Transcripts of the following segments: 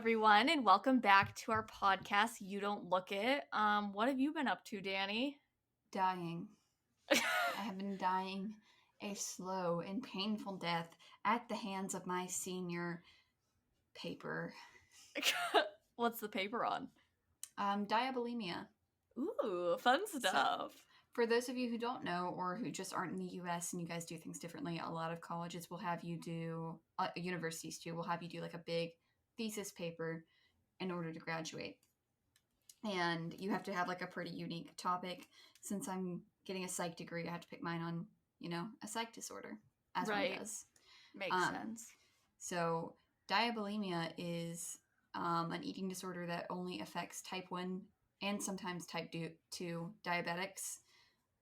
everyone, and welcome back to our podcast, You Don't Look It. What have you been up to, Danny? Dying. I have been dying a slow and painful death at the hands of my senior paper. What's the paper on? Diabulimia. Ooh, fun stuff. For those of you who don't know or who just aren't in the U.S. and you guys do things differently, a lot of colleges will have you do, universities too, will have you do like a big thesis paper in order to graduate. And you have to have like a pretty unique topic. Since I'm getting a psych degree, I have to pick mine on, a psych disorder, as one does. Makes sense. So diabulimia is an eating disorder that only affects type 1 and sometimes type 2 diabetics,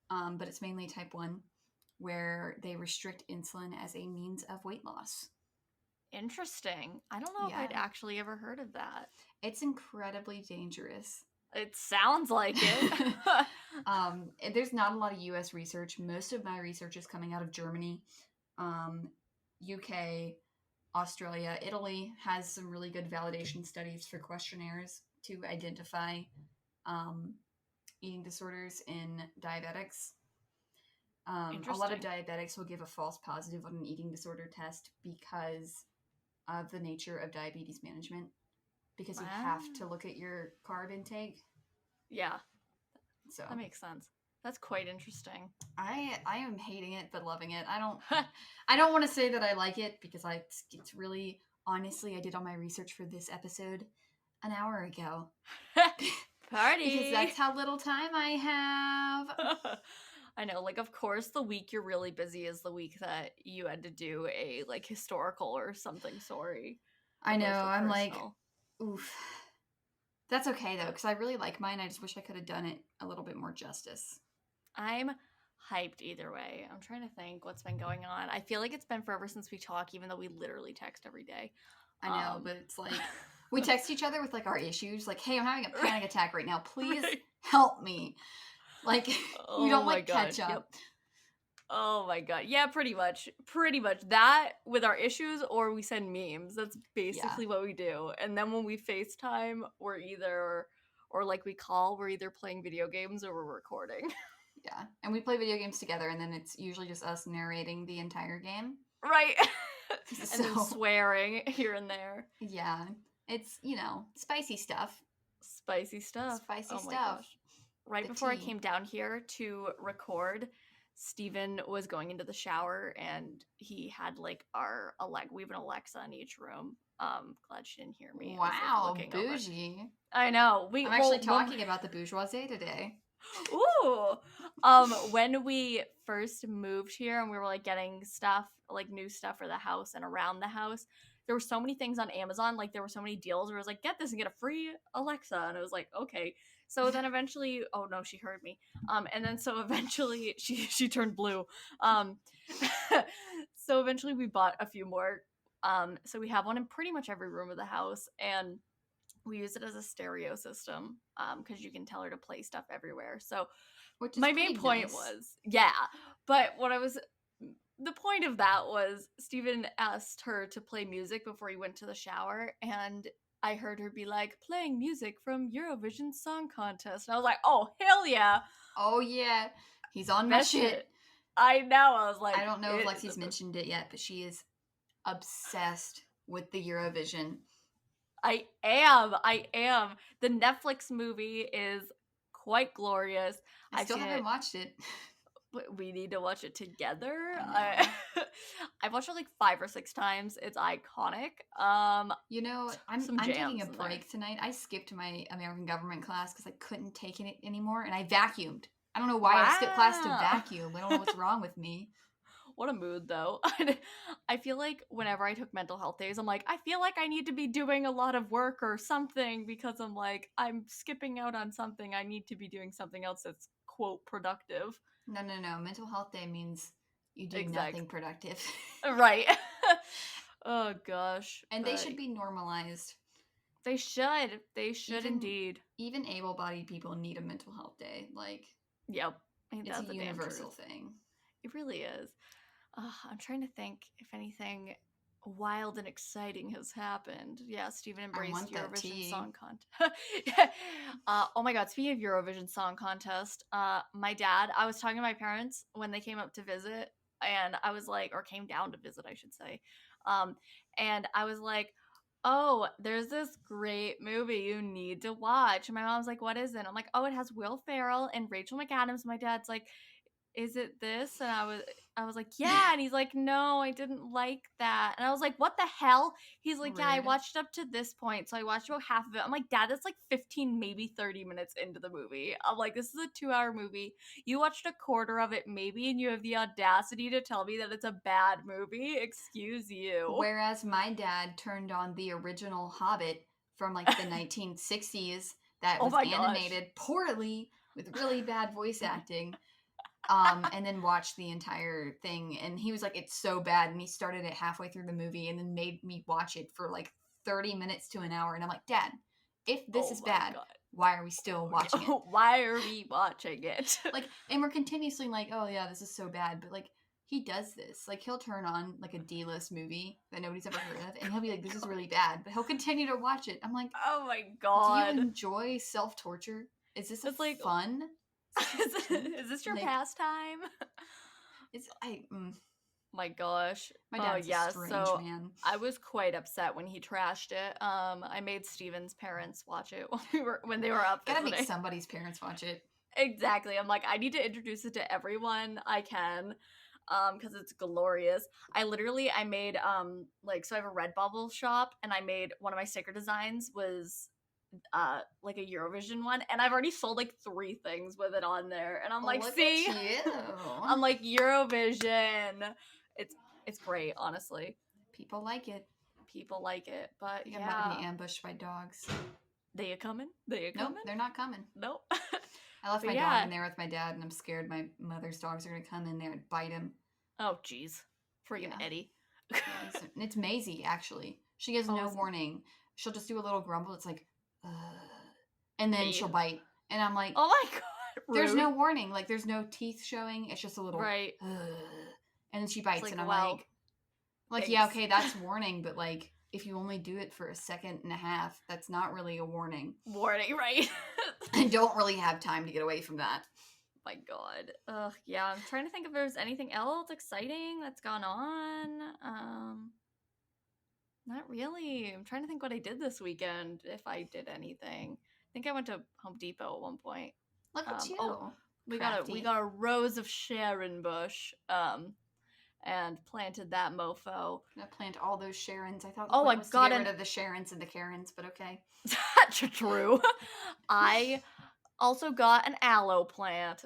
but it's mainly type 1, where they restrict insulin as a means of weight loss. Interesting. I don't know if I'd actually ever heard of that. It's incredibly dangerous. It sounds like it. There's not a lot of U.S. research. Most of my research is coming out of Germany, UK, Australia. Italy has some really good validation studies for questionnaires to identify eating disorders in diabetics. A lot of diabetics will give a false positive on an eating disorder test because of the nature of diabetes management. Because you have to look at your carb intake. Yeah. So that makes sense. That's quite interesting. I am hating it but loving it. I don't want to say that I like it because it's really, honestly, I did all my research for this episode an hour ago. Party! Because that's how little time I have. I know, of course the week you're really busy is the week that you had to do a historical or something story. I know, I'm personal. Oof. That's okay, though, because I really like mine. I just wish I could have done it a little bit more justice. I'm hyped either way. I'm trying to think what's been going on. I feel like it's been forever since we talk, even though we literally text every day. I know, but it's we text each other with, our issues. Hey, I'm having a panic attack right now. Please help me. We don't, catch up. Yep. Oh my god. Yeah, pretty much. Pretty much. That with our issues, or we send memes. That's basically what we do. And then when we FaceTime, we're either, or we call, we're either playing video games or we're recording. Yeah. And we play video games together, and then it's usually just us narrating the entire game. Right. And then swearing here and there. Yeah. It's, spicy stuff. Spicy stuff. Spicy stuff. My gosh. Right before I came down here to record, Steven was going into the shower and he had we have an Alexa in each room. Glad she didn't hear me. Wow, bougie. Over. I know. I'm actually talking about the bourgeoisie today. Ooh. When we first moved here and we were getting stuff, new stuff for the house and around the house, there were so many things on Amazon, there were so many deals where it was get this and get a free Alexa, and I was okay. So then eventually, oh no, she heard me. And then so eventually she turned blue. So eventually we bought a few more. So we have one in pretty much every room of the house, and we use it as a stereo system because you can tell her to play stuff everywhere. So my main point was, but the point of that was Steven asked her to play music before he went to the shower, and I heard her be playing music from Eurovision Song Contest. And I was oh, hell yeah. Oh, yeah. He's on my shit. I know. I was I don't know if Lexie's mentioned it yet, but she is obsessed with the Eurovision. I am. The Netflix movie is quite glorious. I still haven't watched it. We need to watch it together. I've watched it 5 or 6 times. It's iconic. I'm taking a break tonight. I skipped my American government class because I couldn't take it anymore, and I vacuumed. I don't know why I skipped class to vacuum. I don't know what's wrong with me. What a mood, though. I feel whenever I took mental health days, I'm I feel I need to be doing a lot of work or something because I'm skipping out on something. I need to be doing something else that's, quote, productive. No. Mental health day means you do nothing productive. Right. Oh, gosh. And they should be normalized. They should. They should indeed. Even able-bodied people need a mental health day. Yep. It's a universal thing. It really is. I'm trying to think if anything wild and exciting has happened. Yeah, Steven I embraced want that Eurovision tea. Song Contest. Oh my god, speaking of Eurovision Song Contest, my dad, I was talking to my parents when they came up to visit, and I was like, or came down to visit, I should say. Um, and I was like, oh, there's this great movie you need to watch. And my mom's like, what is it? I'm like, oh, it has Will Ferrell and Rachel McAdams. My dad's like, is it this? And I was like, yeah. And he's like, no, I didn't like that. And I was like, what the hell? He's like, yeah, I Rude. watched up to this point. So I watched about half of it. I'm like, dad, that's like 15, maybe 30 minutes into the movie. I'm like, this is a 2-hour movie. You watched a quarter of it, maybe, and you have the audacity to tell me that it's a bad movie? Excuse you. Whereas my dad turned on the original Hobbit from like the 1960s that Oh was my gosh. animated poorly with really bad voice acting. And then watched the entire thing, and he was like, it's so bad, and he started it halfway through the movie and then made me watch it for like 30 minutes to an hour, and I'm like, Dad, if this Oh is my bad, god. why are we still watching it? Why are we watching it? Like, and we're continuously like, oh yeah, this is so bad, but like, he does this, like, he'll turn on like a D-list movie that nobody's ever heard of, and he'll be like, this is really bad, but he'll continue to watch it. I'm like, Oh my do god. you enjoy self-torture? Is this It's like, fun? is this your Like, pastime? it's My gosh. my Oh dad's a yeah, strange so man. I was quite upset when he trashed it. I made Steven's parents watch it when they were up Gotta make visiting. somebody's parents watch it. Exactly. I'm like, I need to introduce it to everyone I can. Because it's glorious. I made like, so I have a Redbubble shop, and I made one of my sticker designs was like a Eurovision one, and I've already sold like 3 things with it on there, and I'm like, Look see, at you. I'm like, Eurovision. It's great, honestly. People like it. People like it, I but think I'm about to yeah, be ambushed by dogs. they a coming. They a Nope, coming. they're not coming. Nope. I left But my dog yeah. in there with my dad, and I'm scared my mother's dogs are gonna come in there and bite him. Oh jeez, freaking Yeah. Eddie. Yeah, it's Maisie, actually. She gives no Oh, warning. She'll just do a little grumble. It's like, and then Me. she'll bite. And I'm like, Oh my god. there's Rude. no warning. Like, there's no teeth showing. It's just a little, Right. and then she bites, Like, and I'm well, like, yeah, okay, that's warning, but like, if you only do it for a second and a half, that's not really a warning. warning, right? I don't really have time to get away from that. My god. Ugh, yeah, I'm trying to think if there's anything else exciting that's gone on. Not really. I'm trying to think what I did this weekend, if I did anything. I think I went to Home Depot at one point. Look at you. Oh, we Crafty. got a rose of Sharon bush, and planted that mofo. I'm gonna plant all those Sharons. I thought Oh, the I point was to got get an- rid of the Sharons and the Karens, but okay. True. I also got an aloe plant.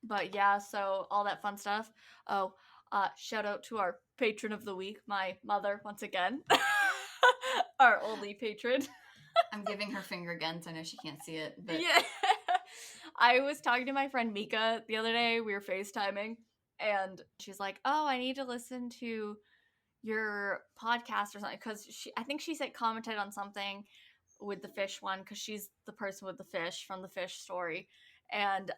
But yeah, so all that fun stuff. Oh, shout out to our patron of the week, my mother, once again. Our only patron. I'm giving her finger guns. I know she can't see it, but Yeah. I was talking to my friend Mika the other day. We were FaceTiming, and she's like, "Oh, I need to listen to your podcast or something," because I think she said commented on something with the fish one, because she's the person with the fish from the fish story, and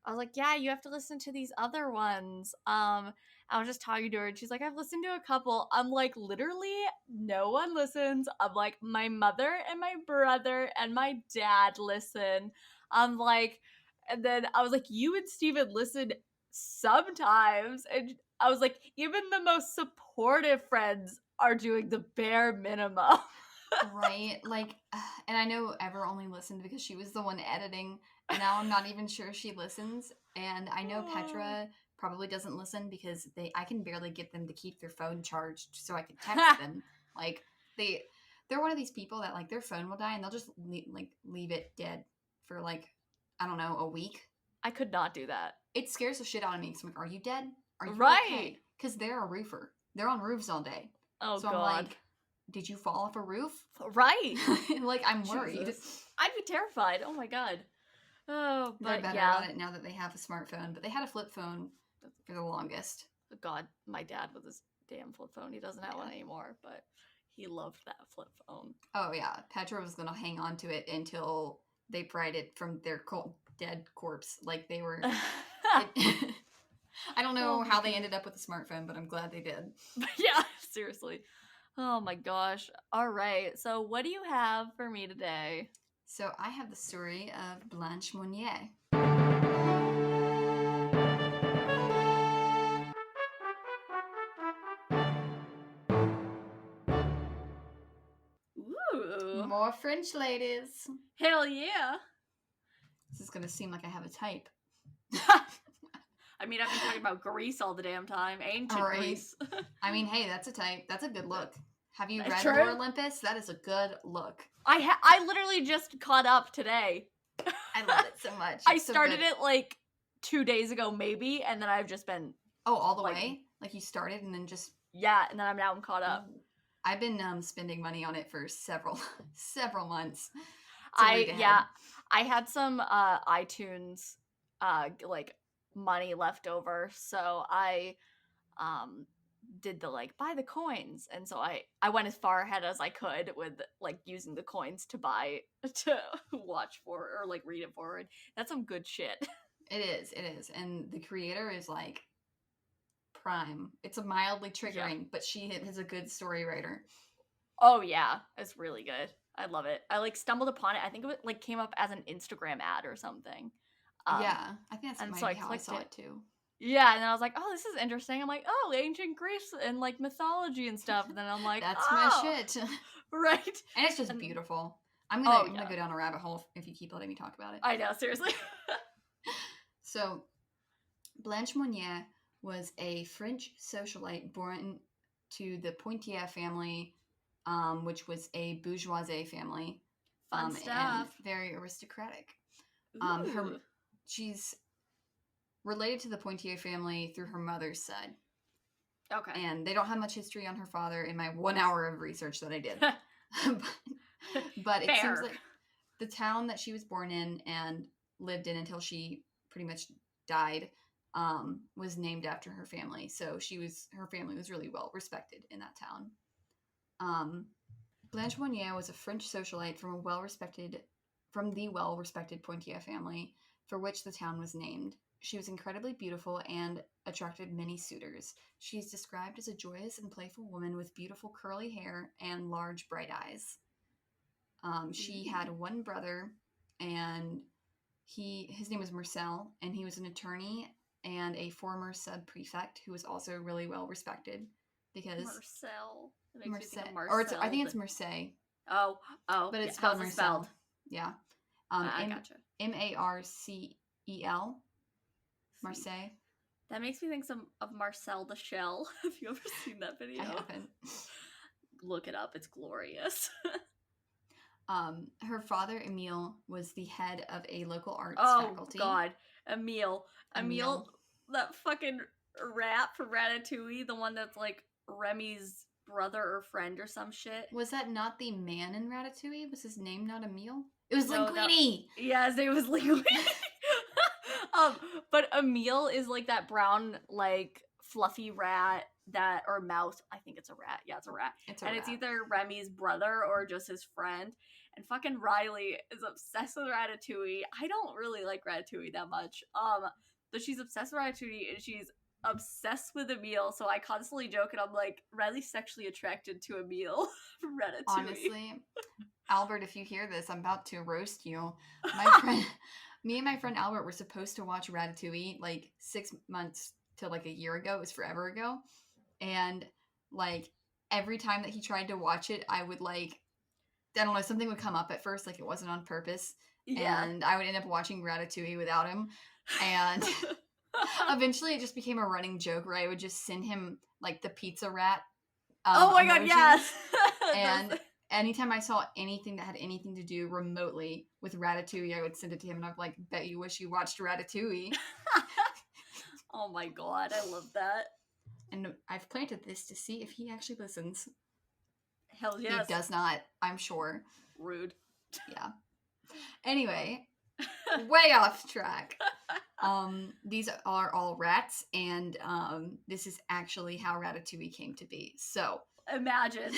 I was like, yeah, you have to listen to these other ones. I was just talking to her, and she's like, I've listened to a couple. I'm like, literally, no one listens. I'm like, my mother and my brother and my dad listen. I'm like, and then I was like, you and Steven listen sometimes. And I was like, even the most supportive friends are doing the bare minimum. right, like, and I know Ever only listened because she was the one editing, and now I'm not even sure she listens. And I know Petra probably doesn't listen because I can barely get them to keep their phone charged so I can text them. Like, they're one of these people that, like, their phone will die and they'll just leave it dead for, like, I don't know, a week. I could not do that. It scares the shit out of me. So I'm like, are you dead? Are you right? Okay? Because they're a roofer. They're on roofs all day. Oh, so God. I'm like, did you fall off a roof? Right. Like, I'm worried. Jesus. I'd be terrified. Oh my god. Oh, but they're better yeah. about it now that they have a smartphone. But they had a flip phone for the longest. God, my dad with his damn flip phone. He doesn't have one anymore, but he loved that flip phone. Oh yeah, Petra was gonna hang on to it until they pried it from their dead corpse. Like, they were. I don't Oh know my how they God. ended up with a smartphone, but I'm glad they did. But yeah, seriously. Oh my gosh. All right. So what do you have for me today? So I have the story of Blanche Monnier. Ooh. More French ladies. Hell yeah. This is going to seem like I have a type. I mean, I've been talking about Greece all the damn time. Ancient Right. Greece. I mean, hey, that's a type. That's a good look. Have you That's read Lore true. Olympus? That is a good look. I literally just caught up today. I love it so much. I It's so started good. it like 2 days ago, maybe, and then I've just been Oh, all the like- way? Like you started and then just... yeah, and then I'm caught up. I've been spending money on it for several months. to read ahead. Yeah, I had some iTunes like money left over, so I did the like buy the coins, and so I went as far ahead as I could with like using the coins to buy to watch for or like read it forward. That's some good shit. It is. And the creator is like prime. It's a mildly triggering, but she is a good story writer. Oh yeah, it's really good. I love it. I like stumbled upon it. I think it like came up as an Instagram ad or something. Yeah, I think that's and might so be I how I clicked saw it. it too. Yeah, and then I was like, oh, this is interesting. I'm like, oh, ancient Greece and like mythology and stuff. And then I'm like, That's oh, my shit. right. And it's just And- beautiful. I'm gonna yeah. go down a rabbit hole if you keep letting me talk about it. I know, seriously. So, Blanche Monnier was a French socialite born to the Poitiers family, which was a bourgeoisie family. Fun stuff. And very aristocratic. Ooh. She's related to the Poitiers family through her mother's side. Okay. And they don't have much history on her father in my 1 hour of research that I did. but it Fair. seems like the town that she was born in and lived in until she pretty much died was named after her family. So her family was really well respected in that town. Blanche Monnier was a French socialite from the well-respected Poitiers family for which the town was named. She was incredibly beautiful and attracted many suitors. She is described as a joyous and playful woman with beautiful curly hair and large bright eyes. She had one brother, and his name was Marcel, and he was an attorney and a former sub-prefect who was also really well respected because Marcel. That makes me think of Marcel. Marcel. I think it's Marseille. Oh. But it's how's spelled it Marcel. spelled? Yeah. I gotcha. Marcel. Marseille. That makes me think of Marcel the Shell. Have you ever seen that video? I haven't. Look it up. It's glorious. Her father, Emile, was the head of a local arts faculty. Oh, God. Emile, that fucking rat from Ratatouille, the one that's like Remy's brother or friend or some shit. Was that not the man in Ratatouille? Was his name not Emile? It was Linguini! Yeah, his name was Linguini. But Emile is like that brown, like, fluffy rat or mouse. I think it's a rat. Yeah, it's a rat. It's either Remy's brother or just his friend. And fucking Riley is obsessed with Ratatouille. I don't really like Ratatouille that much. But she's obsessed with Ratatouille and she's obsessed with Emile. So I constantly joke and I'm like, Riley's sexually attracted to Emile from Ratatouille. Honestly, Albert, if you hear this, I'm about to roast you. Me and my friend Albert were supposed to watch Ratatouille like 6 months to like a year ago. It was forever ago. And like every time that he tried to watch it, I would like, I don't know, something would come up at first, like it wasn't on purpose. Yeah. And I would end up watching Ratatouille without him. And eventually it just became a running joke where I would just send him like the pizza rat. Oh my God, yes! And anytime I saw anything that had anything to do remotely with Ratatouille, I would send it to him and I'd be like, bet you wish you watched Ratatouille. Oh my God, I love that. And I've planted this to see if he actually listens. Hell yes. He does not, I'm sure. Rude. Yeah. Anyway, way off track. These are all rats, and this is actually how Ratatouille came to be. So imagine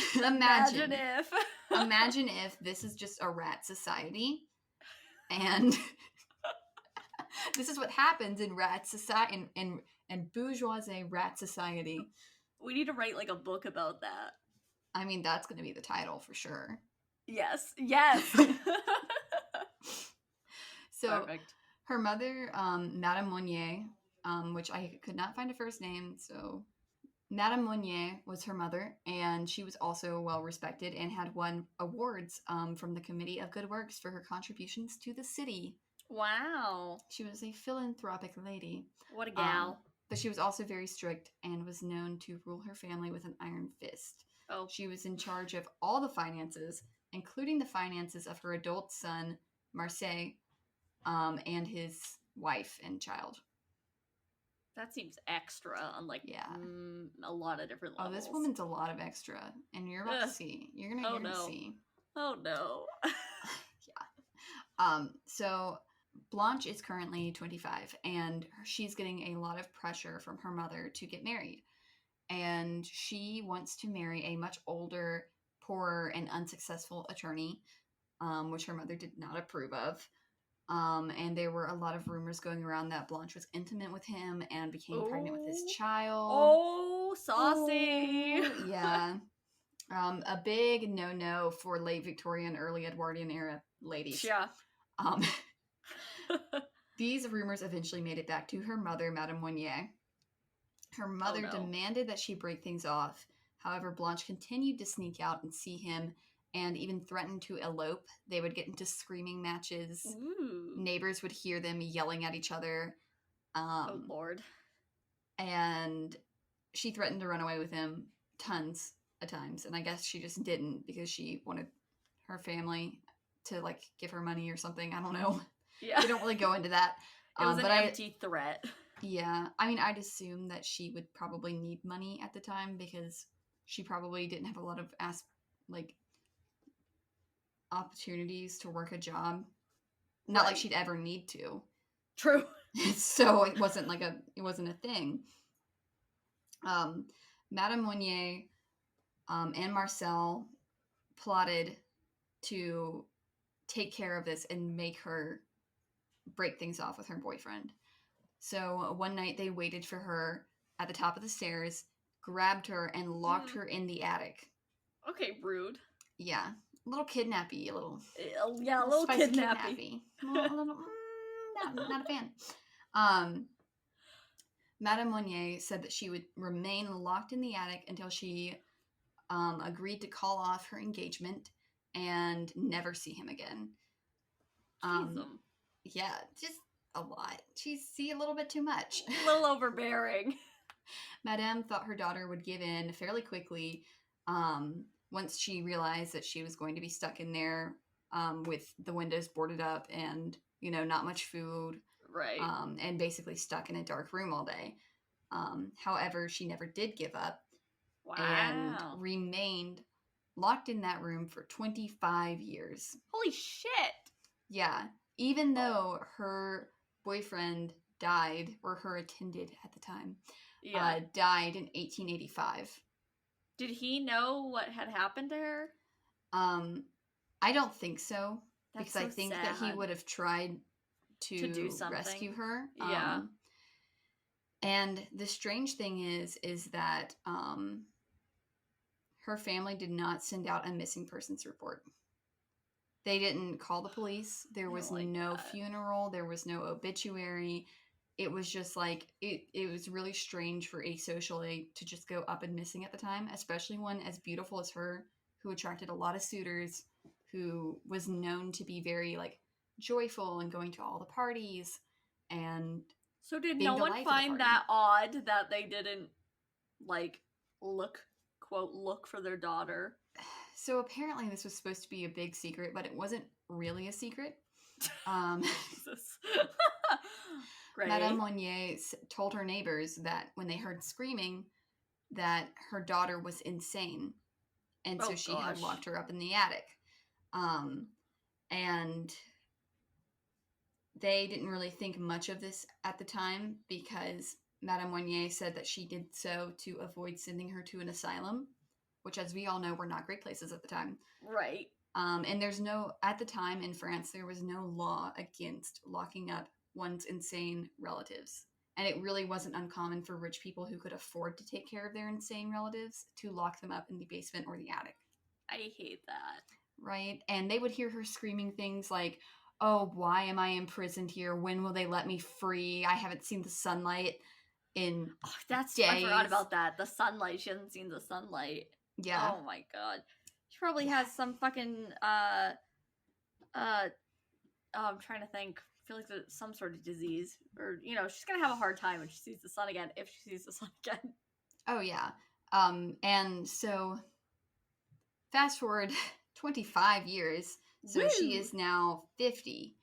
if this is just a rat society, and this is what happens in rat society, in and Bourgeoisie Rat Society. We need to write like a book about that. I mean, that's going to be the title for sure. Yes. Yes. So Perfect. her mother, Madame Monnier, which I could not find a first name, so Madame Monnier was her mother, and she was also well respected and had won awards from the Committee of Good Works for her contributions to the city. Wow. She was a philanthropic lady. What a gal. But she was also very strict and was known to rule her family with an iron fist. Oh. She was in charge of all the finances, including the finances of her adult son, Marseille, and his wife and child. That seems extra on like a lot of different levels. Oh, this woman's a lot of extra, and you're about to see. You're gonna see. Oh no. Yeah. So Blanche is currently 25, and she's getting a lot of pressure from her mother to get married. And she wants to marry a much older, poorer, and unsuccessful attorney, which her mother did not approve of. And there were a lot of rumors going around that Blanche was intimate with him and became pregnant with his child. Oh, saucy. Oh, yeah. A big no-no for late Victorian, early Edwardian era ladies. Yeah. These rumors eventually made it back to her mother, Madame Monnier. Her mother demanded that she break things off. However, Blanche continued to sneak out and see him and even threatened to elope. They would get into screaming matches. Ooh. Neighbors would hear them yelling at each other. Oh, Lord. And she threatened to run away with him tons of times. And I guess she just didn't because she wanted her family to, like, give her money or something. I don't know. Yeah. They don't really go into that. It was an empty threat. Yeah. I mean, I'd assume that she would probably need money at the time because she probably didn't have a lot of opportunities to work a job. Not like she'd ever need to. True. So it wasn't a thing. Madame Monnier and Marcel plotted to take care of this and make her break things off with her boyfriend. So one night they waited for her at the top of the stairs, grabbed her, and locked her in the attic. Okay, rude. Yeah. A little kidnappy, a little kidnappy. Not a fan. Madame Monnier said that she would remain locked in the attic until she agreed to call off her engagement and never see him again. Yeah, just a lot. She's a little bit too much. A little overbearing. Madame thought her daughter would give in fairly quickly once she realized that she was going to be stuck in there with the windows boarded up and, not much food. Right. And basically stuck in a dark room all day. However, she never did give up. Wow. And remained locked in that room for 25 years. Holy shit. Yeah. Even though her boyfriend died, or her attendant at the time, died in 1885. Did he know what had happened to her? I don't think so. That's because I think that he would have tried to do something. Rescue her. Yeah. And the strange thing is that her family did not send out a missing persons report. They didn't call the police. There was no funeral. There was no obituary. It was just it was really strange for a socialite to just go up and missing at the time, especially one as beautiful as her, who attracted a lot of suitors, who was known to be very joyful and going to all the parties. And so did no one find that odd that they didn't look for their daughter? So apparently this was supposed to be a big secret, but it wasn't really a secret. Jesus. Great. Madame Monnier told her neighbors that when they heard screaming, that her daughter was insane. And so she had locked her up in the attic. And they didn't really think much of this at the time because Madame Monnier said that she did so to avoid sending her to an asylum, which, as we all know, were not great places at the time. Right. And at the time in France, there was no law against locking up one's insane relatives. and it really wasn't uncommon for rich people who could afford to take care of their insane relatives to lock them up in the basement or the attic. I hate that. Right? And they would hear her screaming things like, "Oh, why am I imprisoned here? When will they let me free? I haven't seen the sunlight in days." I forgot about that. The sunlight. She hasn't seen the sunlight. Yeah. Oh my god. She probably has some fucking I'm trying to think. I feel like there's some sort of disease, or she's gonna have a hard time when she sees the sun again, if she sees the sun again. Oh yeah. And so fast forward 25 years. So Woo! she is now 50.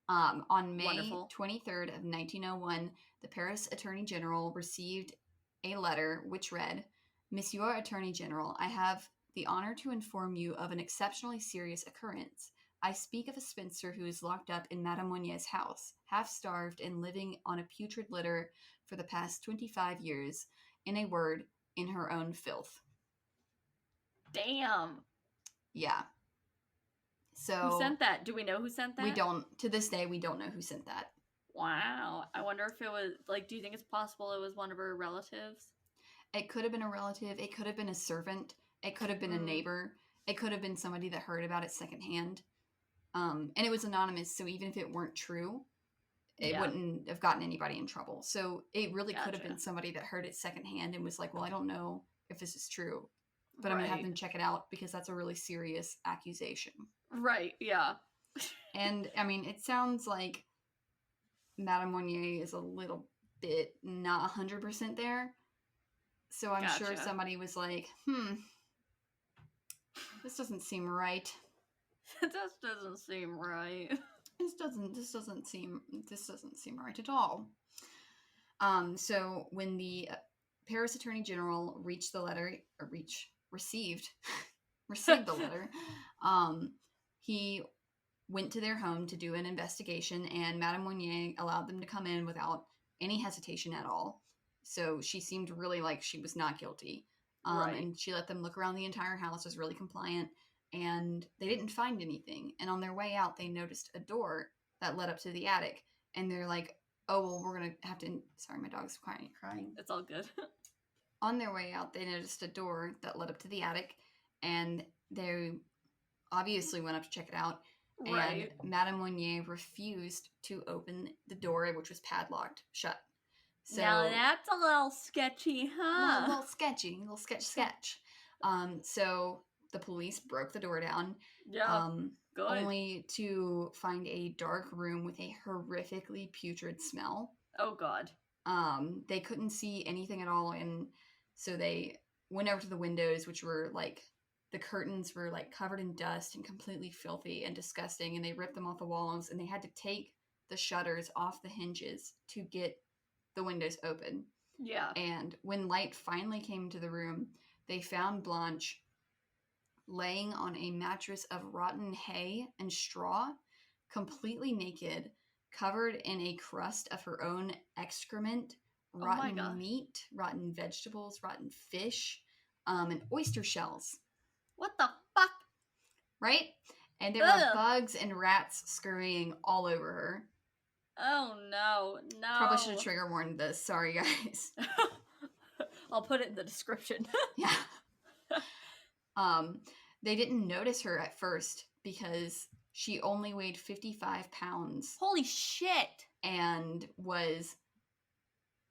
On May Wonderful. 23rd of 1901, the Paris Attorney General received a letter which read, "Monsieur Attorney General, I have the honor to inform you of an exceptionally serious occurrence. I speak of a spinster who is locked up in Madame Monier's house, half starved and living on a putrid litter for the past 25 years. In a word, in her own filth." Damn. Yeah. So who sent that? Do we know who sent that? We don't. To this day, we don't know who sent that. Wow. I wonder if it was, like, do you think it's possible it was one of her relatives? It could have been a relative. It could have been a servant. It could have been a neighbor. It could have been somebody that heard about it secondhand. And it was anonymous, so even if it weren't true, it wouldn't have gotten anybody in trouble. So it really could have been somebody that heard it secondhand and was like, well, I don't know if this is true, but I'm going to have them check it out because that's a really serious accusation. Right, yeah. And, I mean, it sounds like Madame Monnier is a little bit not 100% there. So I'm sure somebody was like, this doesn't seem right. This doesn't seem right. This doesn't seem right at all. So when the Paris Attorney General received the letter, he went to their home to do an investigation, and Madame Monnier allowed them to come in without any hesitation at all. So she seemed really like she was not guilty. And she let them look around the entire house, was really compliant, and they didn't find anything. And on their way out, they noticed a door that led up to the attic, and they're like, oh, well, we're going to have to... Sorry, my dog's crying. It's all good. On their way out, they noticed a door that led up to the attic, and they obviously went up to check it out. And Madame Monnier refused to open the door, which was padlocked shut. So now that's a little sketchy, huh? A little sketchy. A little sketch. So the police broke the door down. Yeah, good. Only to find a dark room with a horrifically putrid smell. Oh, God. They couldn't see anything at all, and so they went over to the windows, which were like... The curtains were like covered in dust and completely filthy and disgusting, and they ripped them off the walls, and they had to take the shutters off the hinges to get the windows open. Yeah. And when light finally came to the room, they found Blanche laying on a mattress of rotten hay and straw, completely naked, covered in a crust of her own excrement, rotten meat, rotten vegetables, rotten fish, and oyster shells. What the fuck? Right? And there were bugs and rats scurrying all over her. Oh, no. Probably should have trigger warned this. Sorry, guys. I'll put it in the description. Yeah. They didn't notice her at first because she only weighed 55 pounds. Holy shit! And was...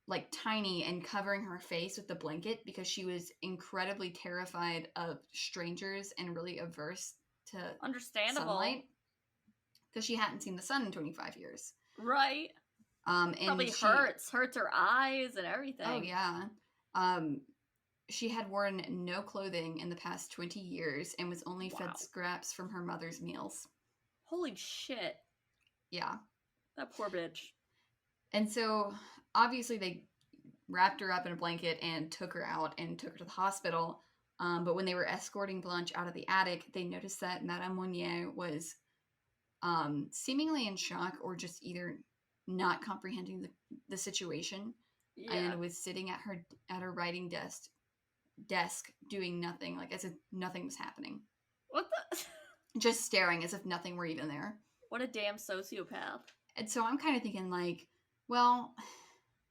like tiny and covering her face with the blanket because she was incredibly terrified of strangers and really averse to sunlight because she hadn't seen the sun in 25 years. Right. And probably hurts her eyes and everything. Oh yeah. She had worn no clothing in the past 20 years and was only fed scraps from her mother's meals. Holy shit. Yeah. That poor bitch. And so, obviously, they wrapped her up in a blanket and took her out and took her to the hospital. But when they were escorting Blanche out of the attic, they noticed that Madame Monnier was seemingly in shock or just either not comprehending the situation and was sitting at her writing desk doing nothing, like as if nothing was happening. What the? Just staring as if nothing were even there. What a damn sociopath. And so I'm kind of thinking like, well,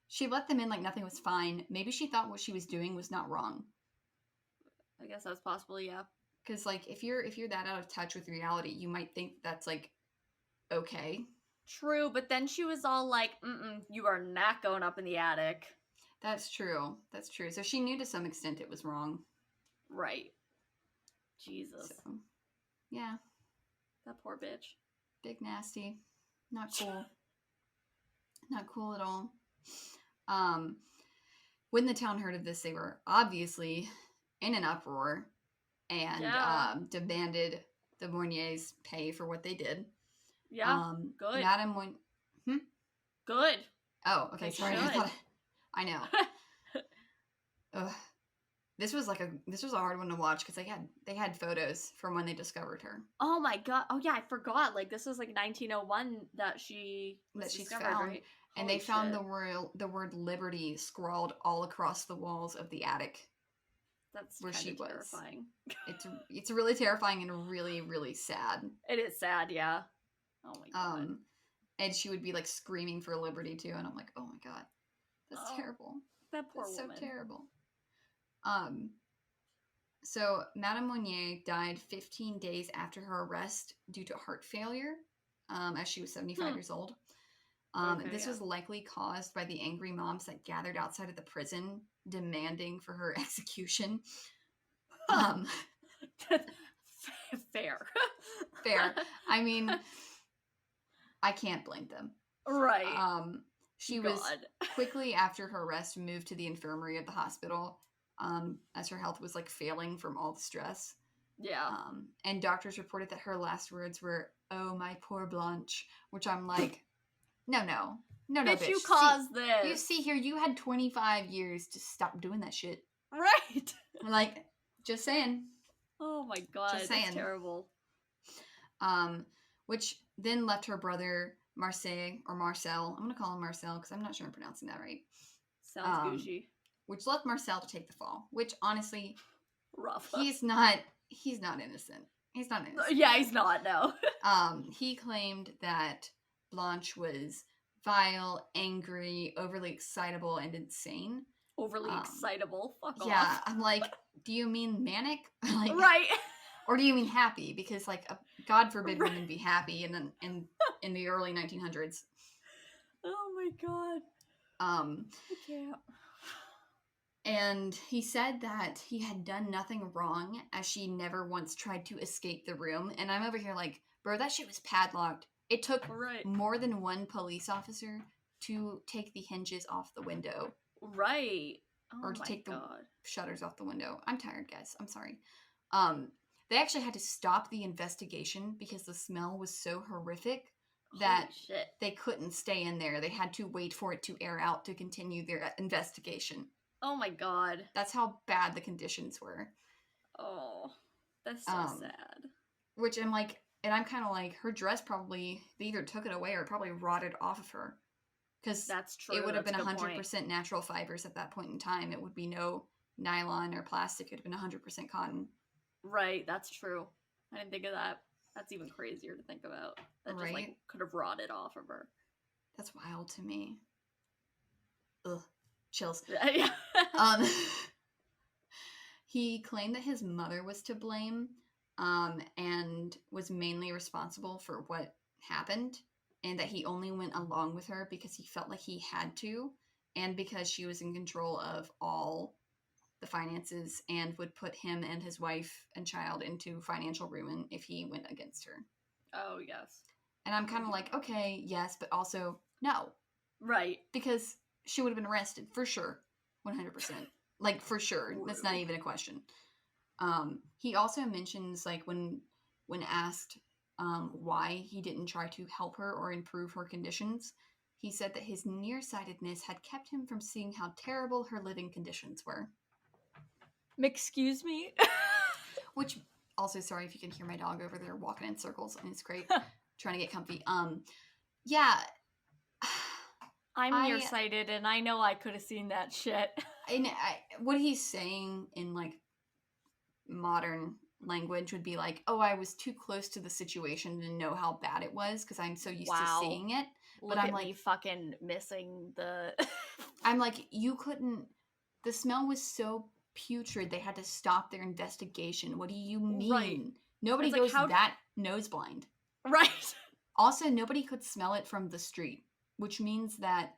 She let them in like nothing was fine. Maybe she thought what she was doing was not wrong. I guess that's possible, yeah. Because like if you're that out of touch with reality, you might think that's like okay. True, but then she was all like, you are not going up in the attic. That's true. That's true. So she knew to some extent it was wrong. Right. Jesus. So, yeah. That poor bitch. Big nasty. Not cool. Not cool at all. When the town heard of this, they were obviously in an uproar and demanded the Morniers pay for what they did. Yeah, good. Madame Good. Oh, okay. Sorry. I know. Ugh. This was a hard one to watch because they had photos from when they discovered her. Oh my god! Oh yeah, I forgot. Like this was like 1901 that she's found, right? And they found the word liberty scrawled all across the walls of the attic. That's where she was. Terrifying. It's really terrifying and really, really sad. It is sad, yeah. Oh my god. And she would be like screaming for liberty too, and I'm like, oh my god, that's terrible. That poor woman. So terrible. So Madame Monnier died 15 days after her arrest due to heart failure, as she was 75 years old. This was likely caused by the angry moms that gathered outside of the prison demanding for her execution. Fair. Fair. I mean, I can't blame them. Right. She was quickly after her arrest moved to the infirmary of the hospital, as her health was like failing from all the stress. Yeah. And doctors reported that her last words were, "Oh, my poor Blanche," which I'm like, no, bitch. You caused this. You see here, you had 25 years to stop doing that shit. Right. Like, just saying. Oh my god, that's terrible. Which then left her brother Marcel. I'm gonna call him Marcel because I'm not sure I'm pronouncing that right. Sounds Gucci. Which left Marcel to take the fall. Which honestly, rough. He's not innocent. He's not innocent. Yeah, he's not. No. He claimed that Blanche was vile, angry, overly excitable, and insane. Overly excitable. Fuck off. Yeah, I'm like, do you mean manic? Like, right. Or do you mean happy? Because like, God forbid women be happy in the early 1900s. Oh my god. I can't. And he said that he had done nothing wrong, as she never once tried to escape the room. And I'm over here like, bro, that shit was padlocked. It took more than one police officer to take the hinges off the window. Right. Oh or to take the shutters off the window. I'm tired, guys. I'm sorry. They actually had to stop the investigation because the smell was so horrific that they couldn't stay in there. They had to wait for it to air out to continue their investigation. Oh my god. That's how bad the conditions were. Oh, that's so sad. Which I'm like, and I'm kind of like, her dress probably, they either took it away or probably rotted off of her. Because that's true. It would have been 100% natural fibers at that point in time. It would be no nylon or plastic. It would have been 100% cotton. Right, that's true. I didn't think of that. That's even crazier to think about. That just like could have rotted off of her. That's wild to me. Ugh. Chills. Yeah. He claimed that his mother was to blame, and was mainly responsible for what happened, and that he only went along with her because he felt like he had to, and because she was in control of all the finances and would put him and his wife and child into financial ruin if he went against her. Oh, yes. And I'm kind of like, okay, yes, but also no. Right. Because she would have been arrested for sure. 100%. Like, for sure. That's not even a question. He also mentions, like, when asked why he didn't try to help her or improve her conditions, he said that his nearsightedness had kept him from seeing how terrible her living conditions were. Excuse me? Which, also, sorry if you can hear my dog over there walking in circles, and it's great. Trying to get comfy. Yeah. I'm nearsighted, and I know I could have seen that shit. And what he's saying in, like, modern language would be like, oh, I was too close to the situation to know how bad it was because I'm so used to seeing it. Look I'm at like, me fucking missing the... I'm like, you couldn't. The smell was so putrid. They had to stop their investigation. What do you mean? Right. Nobody It's like, goes how... that nose blind. Right. Also, nobody could smell it from the street, which means that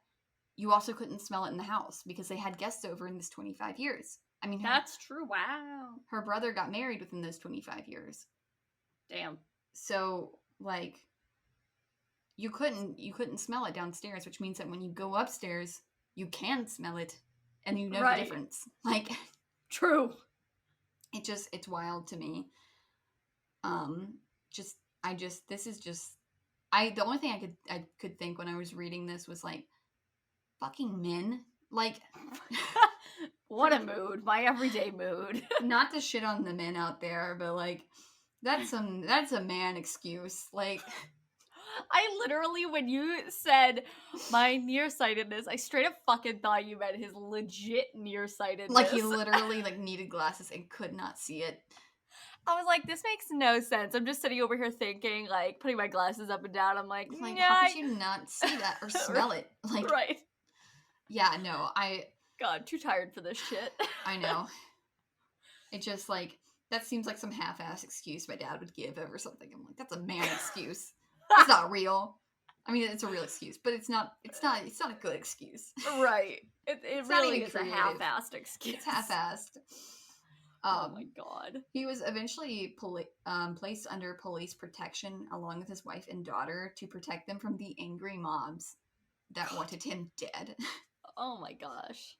you also couldn't smell it in the house because they had guests over in this 25 years. I mean, That's true. Wow. her brother got married within those 25 years. Damn. So, like, you couldn't smell it downstairs, which means that when you go upstairs, you can smell it and you know the difference. Like, true. It's wild to me. The only thing I could think when I was reading this was like, fucking men. Like, what a mood. My everyday mood. Not to shit on the men out there, but like, that's a man excuse. Like, I literally, when you said my nearsightedness, I straight up fucking thought you meant his legit nearsightedness. Like, he literally like needed glasses and could not see it. I was like, this makes no sense. I'm just sitting over here thinking, like, putting my glasses up and down. I'm like, how could you not see that or smell it? Like, right. Yeah, no, God, too tired for this shit. I know. It just, like, that seems like some half-ass excuse my dad would give over something. I'm like, that's a man excuse. It's not real. I mean, it's a real excuse, but it's not a good excuse. Right. It really is a half-assed excuse. It's half-assed. Oh my god. He was eventually placed under police protection along with his wife and daughter to protect them from the angry mobs that wanted him dead. Oh my gosh.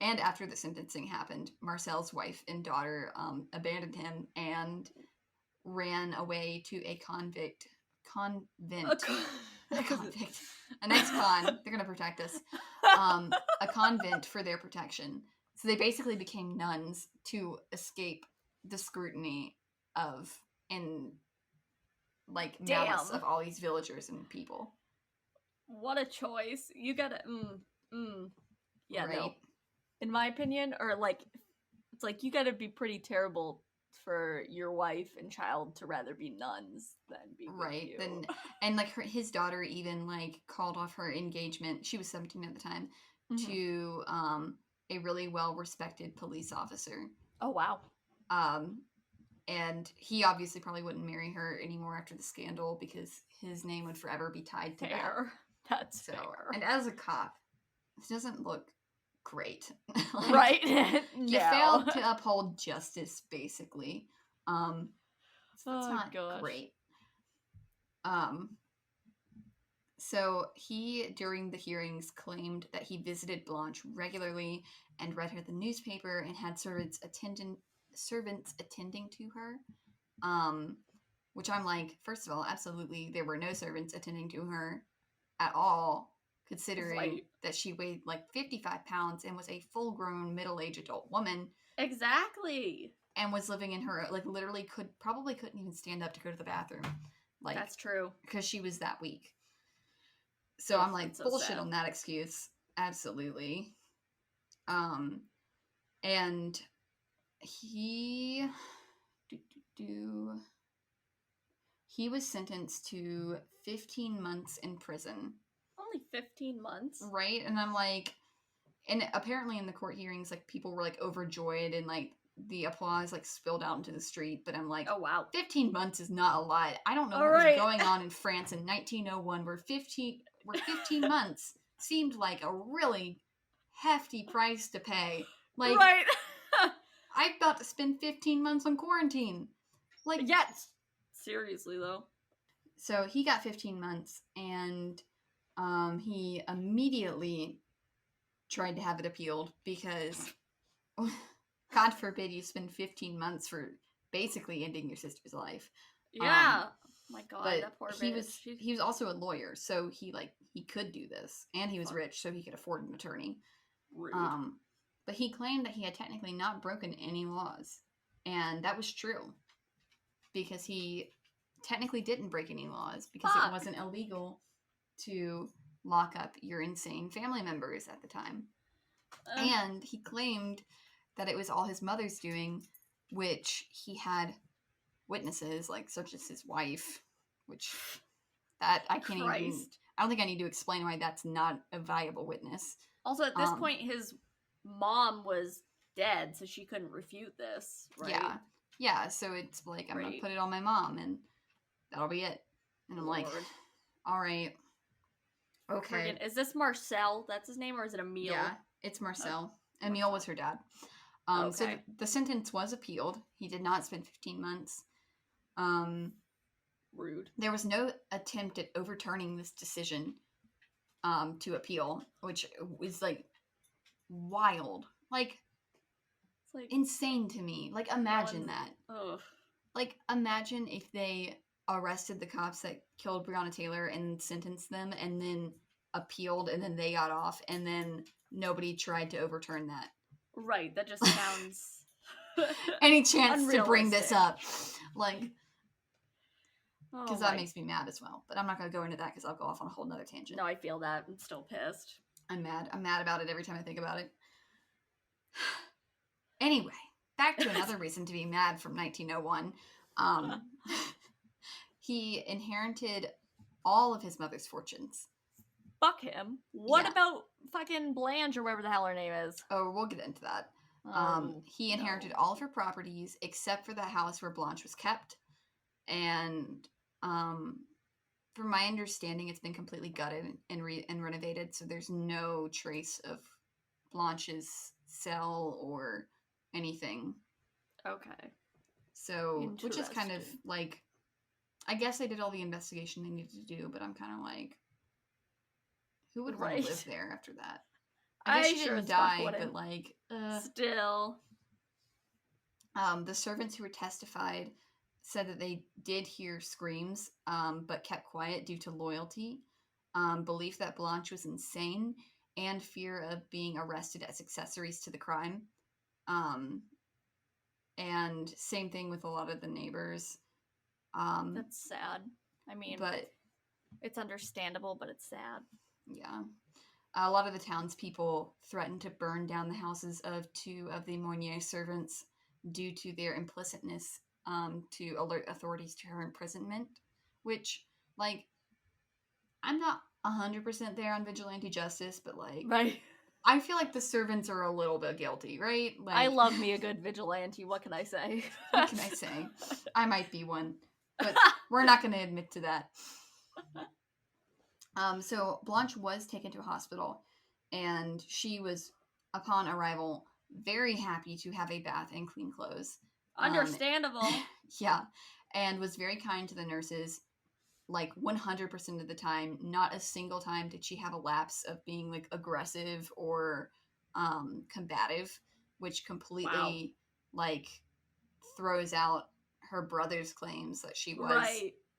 And after the sentencing happened, Marcel's wife and daughter abandoned him and ran away to a convent. A convict. An ex-con. They're going to protect us. A convent for their protection. So they basically became nuns to escape the scrutiny of and like malice of all these villagers and people. What a choice. You gotta yeah, right. No. In my opinion, or like, it's like you gotta be pretty terrible for your wife and child to rather be nuns than be right. With you. And like his daughter even like called off her engagement. She was 17 at the time to a really well-respected police officer. Oh wow. And he obviously probably wouldn't marry her anymore after the scandal because his name would forever be tied to that. That's fair. And as a cop, it doesn't look great. Like, right? No. You failed to uphold justice, basically. So that's not great. So he, during the hearings, claimed that he visited Blanche regularly and read her the newspaper and had servants attending to her. Which I'm like, first of all, absolutely, there were no servants attending to her at all, considering that she weighed like 55 pounds and was a full-grown middle-aged adult woman. Exactly. And was living in her, like, literally couldn't even stand up to go to the bathroom. Like, that's true. Because she was that weak. So I'm like, bullshit on that excuse. Absolutely. And he was sentenced to 15 months in prison. Only 15 months? Right? And I'm like, and apparently in the court hearings, like, people were, like, overjoyed and, like, the applause, like, spilled out into the street. But I'm like, oh, wow. 15 months is not a lot. I don't know what was going on in France in 1901 where 15 months seemed like a really hefty price to pay. Like, right. I'm about to spend 15 months on quarantine. Like, yes. Seriously, though. So he got 15 months, and he immediately tried to have it appealed because, God forbid, you spend 15 months for basically ending your sister's life. Yeah. My God, but that poor bitch. He was also a lawyer, so he could do this, and he was rich, so he could afford an attorney. Rude. But he claimed that he had technically not broken any laws, and that was true. Because he technically didn't break any laws because it wasn't illegal to lock up your insane family members at the time. And he claimed that it was all his mother's doing, which he had witnesses, like, such as his wife, which That I can't even. Christ. I don't think I need to explain why that's not a viable witness. Also, at this point, his mom was dead, so she couldn't refute this, right? Yeah. So it's like I'm gonna put it on my mom, and that'll be it. And I'm like, all right, okay. Is this Marcel? That's his name, or is it Emile? Yeah, it's Marcel. Emile was her dad. So the sentence was appealed. He did not spend 15 months. Rude. There was no attempt at overturning this decision to appeal, which was like wild. Like, it's like insane to me. Like, imagine that. Ugh. Like, imagine if they arrested the cops that killed Breonna Taylor and sentenced them and then appealed and then they got off and then nobody tried to overturn that. Right, that just sounds... Any chance to bring this up. Like, because that makes me mad as well. But I'm not going to go into that because I'll go off on a whole nother tangent. No, I feel that. I'm still pissed. I'm mad. I'm mad about it every time I think about it. Anyway, back to another reason to be mad from 1901. He inherited all of his mother's fortunes. Fuck him. What about fucking Blanche or whatever the hell her name is? Oh, we'll get into that. He inherited all of her properties except for the house where Blanche was kept. And from my understanding, it's been completely gutted and renovated, so there's no trace of Blanche's cell or anything. Okay. So, which is kind of like, I guess they did all the investigation they needed to do, but I'm kind of like, who would want to live there after that? I guess she didn't die, but like, still. The servants who were testified said that they did hear screams, but kept quiet due to loyalty, belief that Blanche was insane, and fear of being arrested as accessories to the crime. And same thing with a lot of the neighbors. That's sad. I mean, but it's understandable, but it's sad. Yeah. A lot of the townspeople threatened to burn down the houses of 2 of the Moynier servants due to their implicitness to alert authorities to her imprisonment, which, like, I'm not 100% there on vigilante justice, but, like, right. I feel like the servants are a little bit guilty, right? Like, I love me a good vigilante. What can I say? What can I say? I might be one, but we're not going to admit to that. So Blanche was taken to a hospital, and she was, upon arrival, very happy to have a bath and clean clothes. Understandable. Yeah, and was very kind to the nurses, like 100% of the time. Not a single time did she have a lapse of being like aggressive or combative, which completely like throws out her brother's claims that she was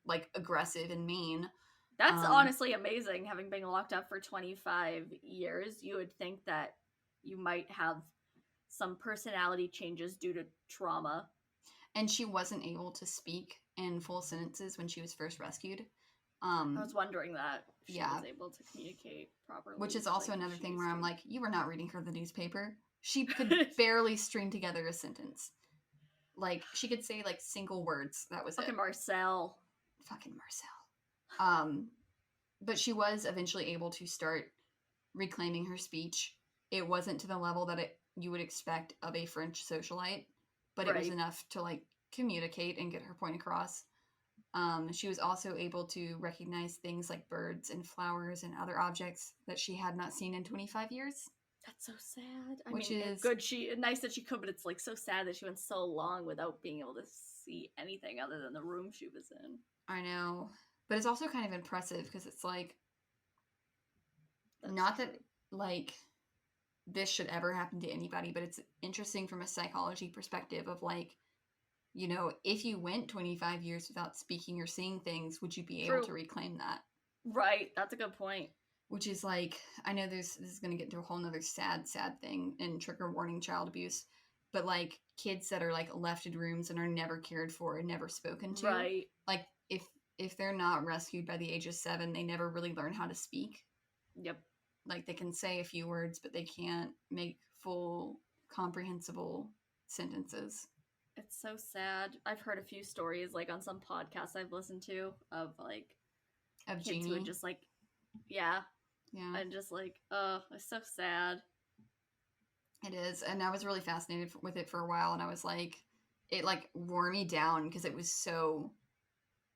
like aggressive and mean. That's honestly amazing. Having been locked up for 25 years, you would think that you might have some personality changes due to trauma. And she wasn't able to speak in full sentences when she was first rescued. I was wondering that. She was able to communicate properly. Which is also another thing where I'm like, you were not reading her the newspaper. She could barely string together a sentence. Like, she could say, like, single words. That was Fucking Marcel. Fucking Marcel. But she was eventually able to start reclaiming her speech. It wasn't to the level that you would expect of a French socialite, but it was enough to, like, communicate and get her point across. She was also able to recognize things like birds and flowers and other objects that she had not seen in 25 years. That's so sad. I mean, it's good. Nice that she could, but it's like so sad that she went so long without being able to see anything other than the room she was in. I know, but it's also kind of impressive because it's like, not that like this should ever happen to anybody, but it's interesting from a psychology perspective of like, you know, if you went 25 years without speaking or seeing things, would you be able to reclaim that? Right. That's a good point. Which is like, I know this is going to get into a whole nother sad thing in trigger warning child abuse, but like kids that are like left in rooms and are never cared for and never spoken to. Right. Like if they're not rescued by the age of 7, they never really learn how to speak. Yep. Like they can say a few words, but they can't make full comprehensible sentences. It's so sad. I've heard a few stories like on some podcasts I've listened to of like Of kids Genie. who would just like, yeah. And just like, it's so sad. It is, and I was really fascinated with it for a while, and I was like, it like wore me down because it was so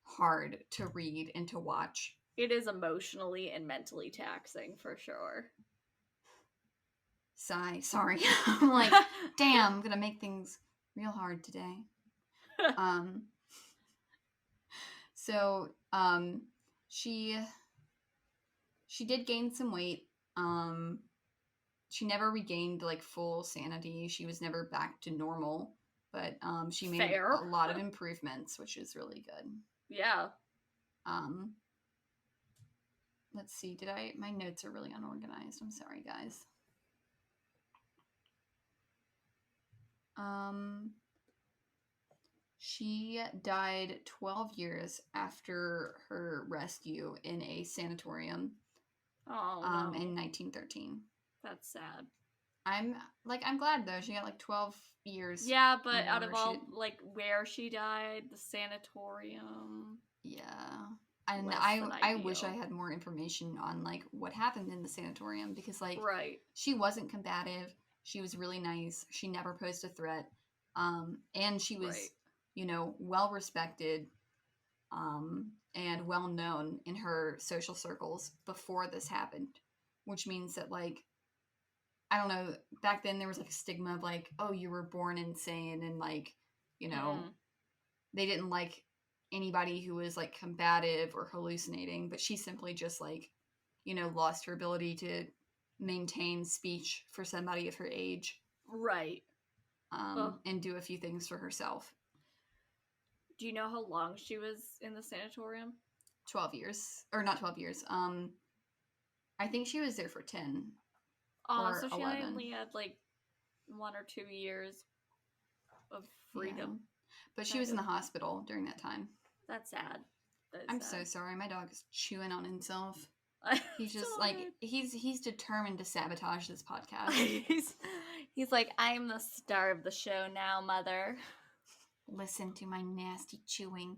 hard to read and to watch. It is emotionally and mentally taxing for sure. Sigh, sorry. I'm like, damn, I'm gonna make things real hard today. So she did gain some weight. She never regained like full sanity. She was never back to normal, but she made Fair. a lot of improvements, which is really good. Yeah. Let's see. My notes are really unorganized. I'm sorry, guys. She died 12 years after her rescue in a sanatorium. Oh, no. In 1913. That's sad. I'm glad though. She got like 12 years. Yeah, but out of all like where she died, the sanatorium. Yeah. And I wish I had more information on like what happened in the sanatorium, because like she wasn't combative. She was really nice. She never posed a threat. And she was, you know, well respected and well known in her social circles before this happened, which means that like, I don't know, back then there was like a stigma of like, oh, you were born insane, and like, you know, they didn't like anybody who was like combative or hallucinating, but she simply just like, you know, lost her ability to maintain speech for somebody of her age. Right. And do a few things for herself. Do you know how long she was in the sanatorium? 12 years. Or not 12 years. I think she was there for 10. Oh, so she 11. only had like 1 or 2 years of freedom. Yeah. But she was in the hospital during that time. That's sad. I'm so sorry. My dog is chewing on himself. He's just like, he's determined to sabotage this podcast. He's like, I'm the star of the show now, mother. Listen to my nasty chewing.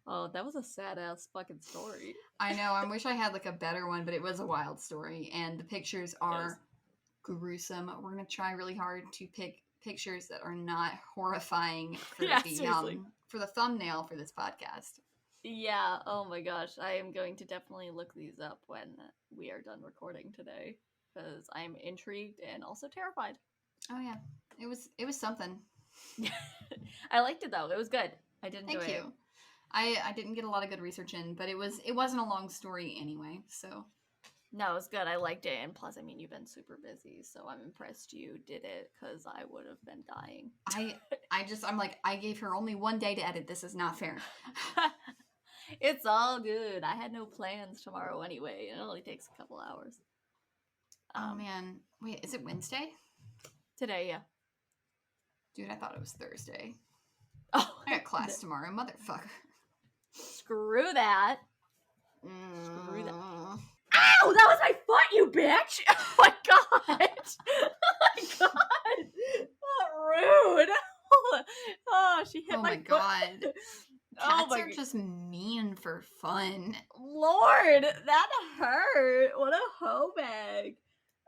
Oh, that was a sad-ass fucking story. I know. I wish I had like a better one, but it was a wild story, and the pictures are gruesome. We're going to try really hard to pick pictures that are not horrifying for for the thumbnail for this podcast. Yeah, oh my gosh. I am going to definitely look these up when we are done recording today, because I'm intrigued and also terrified. Oh yeah. It was something. I liked it though. It was good. I did enjoy it. Thank you. I didn't get a lot of good research in, but it wasn't a long story anyway, so. No, it was good. I liked it, and plus, I mean, you've been super busy, so I'm impressed you did it, because I would have been dying. I'm like, I gave her only 1 day to edit. This is not fair. It's all good. I had no plans tomorrow anyway. It only takes a couple hours. Oh man, wait, is it Wednesday? Today, yeah. Dude, I thought it was Thursday. Oh, I got class tomorrow, motherfucker. Screw that. Screw that. Ow! That was my foot, you bitch! Oh my god! Oh my god! Oh, rude! Oh, she hit my foot. God. Cats are just mean for fun. Lord, that hurt. What a hoe bag.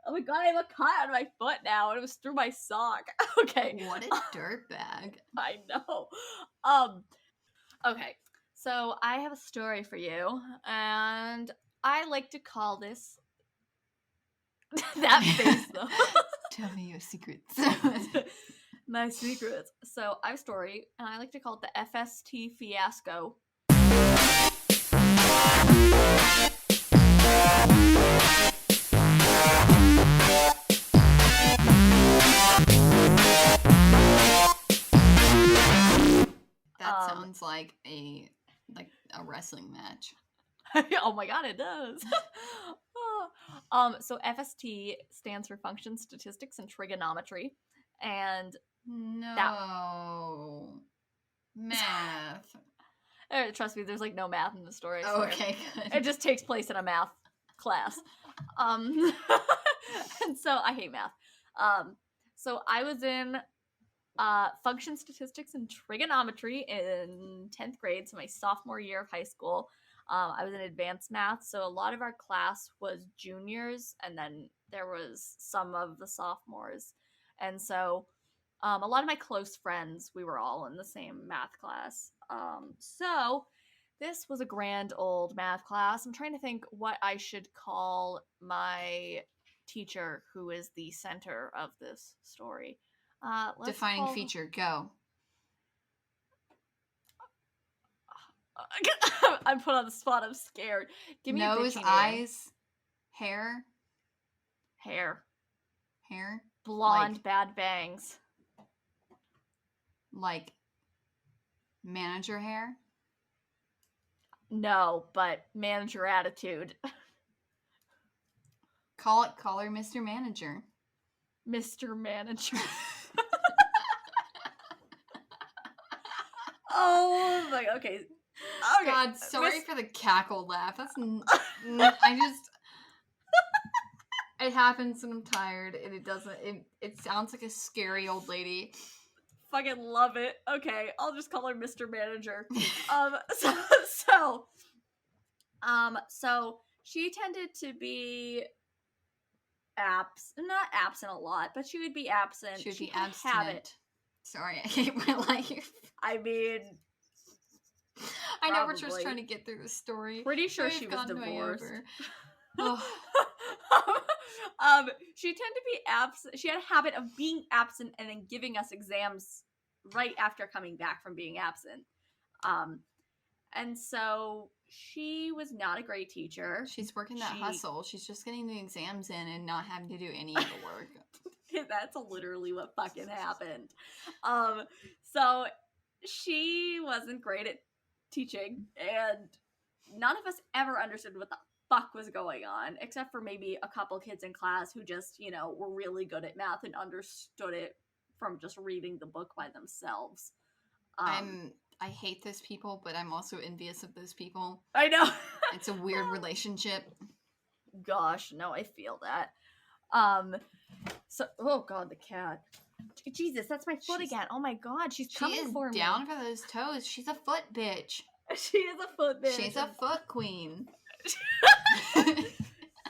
Oh my god, I have a cut on my foot now, and it was through my sock. Okay. What a dirtbag. I know. Okay. So I have a story for you, and I like to call this that face though. Tell me your secrets. My secrets. So I have a story, and I like to call it the FST fiasco. That sounds like a wrestling match. Oh my god, it does. So FST stands for Function, Statistics, and Trigonometry, and math. Trust me, there's like no math in the story. Oh, okay, good. It just takes place in a math class. And so I hate math. So I was in Function, Statistics, and Trigonometry in 10th grade, so my sophomore year of high school. I was in advanced math, so a lot of our class was juniors, and then there was some of the sophomores. And so a lot of my close friends, we were all in the same math class. So this was a grand old math class. I'm trying to think what I should call my teacher, who is the center of this story. Let's Defining call... feature, go. I'm put on the spot. I'm scared. Give me nose, a bitchy eyes, hair. Hair. Hair. Blonde, like, bad bangs. Like manager hair? No, but manager attitude. Call her Mr. Manager. Mr. Manager. Oh my, okay. God, sorry for the cackle laugh. That's it happens when I'm tired, and it doesn't. It sounds like a scary old lady. Fucking love it. Okay, I'll just call her Mr. Manager. So she tended to be not absent a lot, but she would be absent. She would be abstinent. Sorry, I hate my life. I mean, I know we're just trying to get through the story. Pretty sure she was divorced. Oh. She tended to be absent. She had a habit of being absent and then giving us exams right after coming back from being absent. And so she was not a great teacher. She's working that hustle. She's just getting the exams in and not having to do any of the work. That's literally what fucking happened. So she wasn't great at teaching, and none of us ever understood what the fuck was going on, except for maybe a couple kids in class who just, were really good at math and understood it from just reading the book by themselves. I hate those people, but I'm also envious of those people. I know. It's a weird relationship. Gosh, no, I feel that. So, oh god, the cat. Jesus, that's my foot again. Oh my god, she's coming for me. She is down for those toes. She's a foot bitch. She is a foot bitch. She's a foot queen.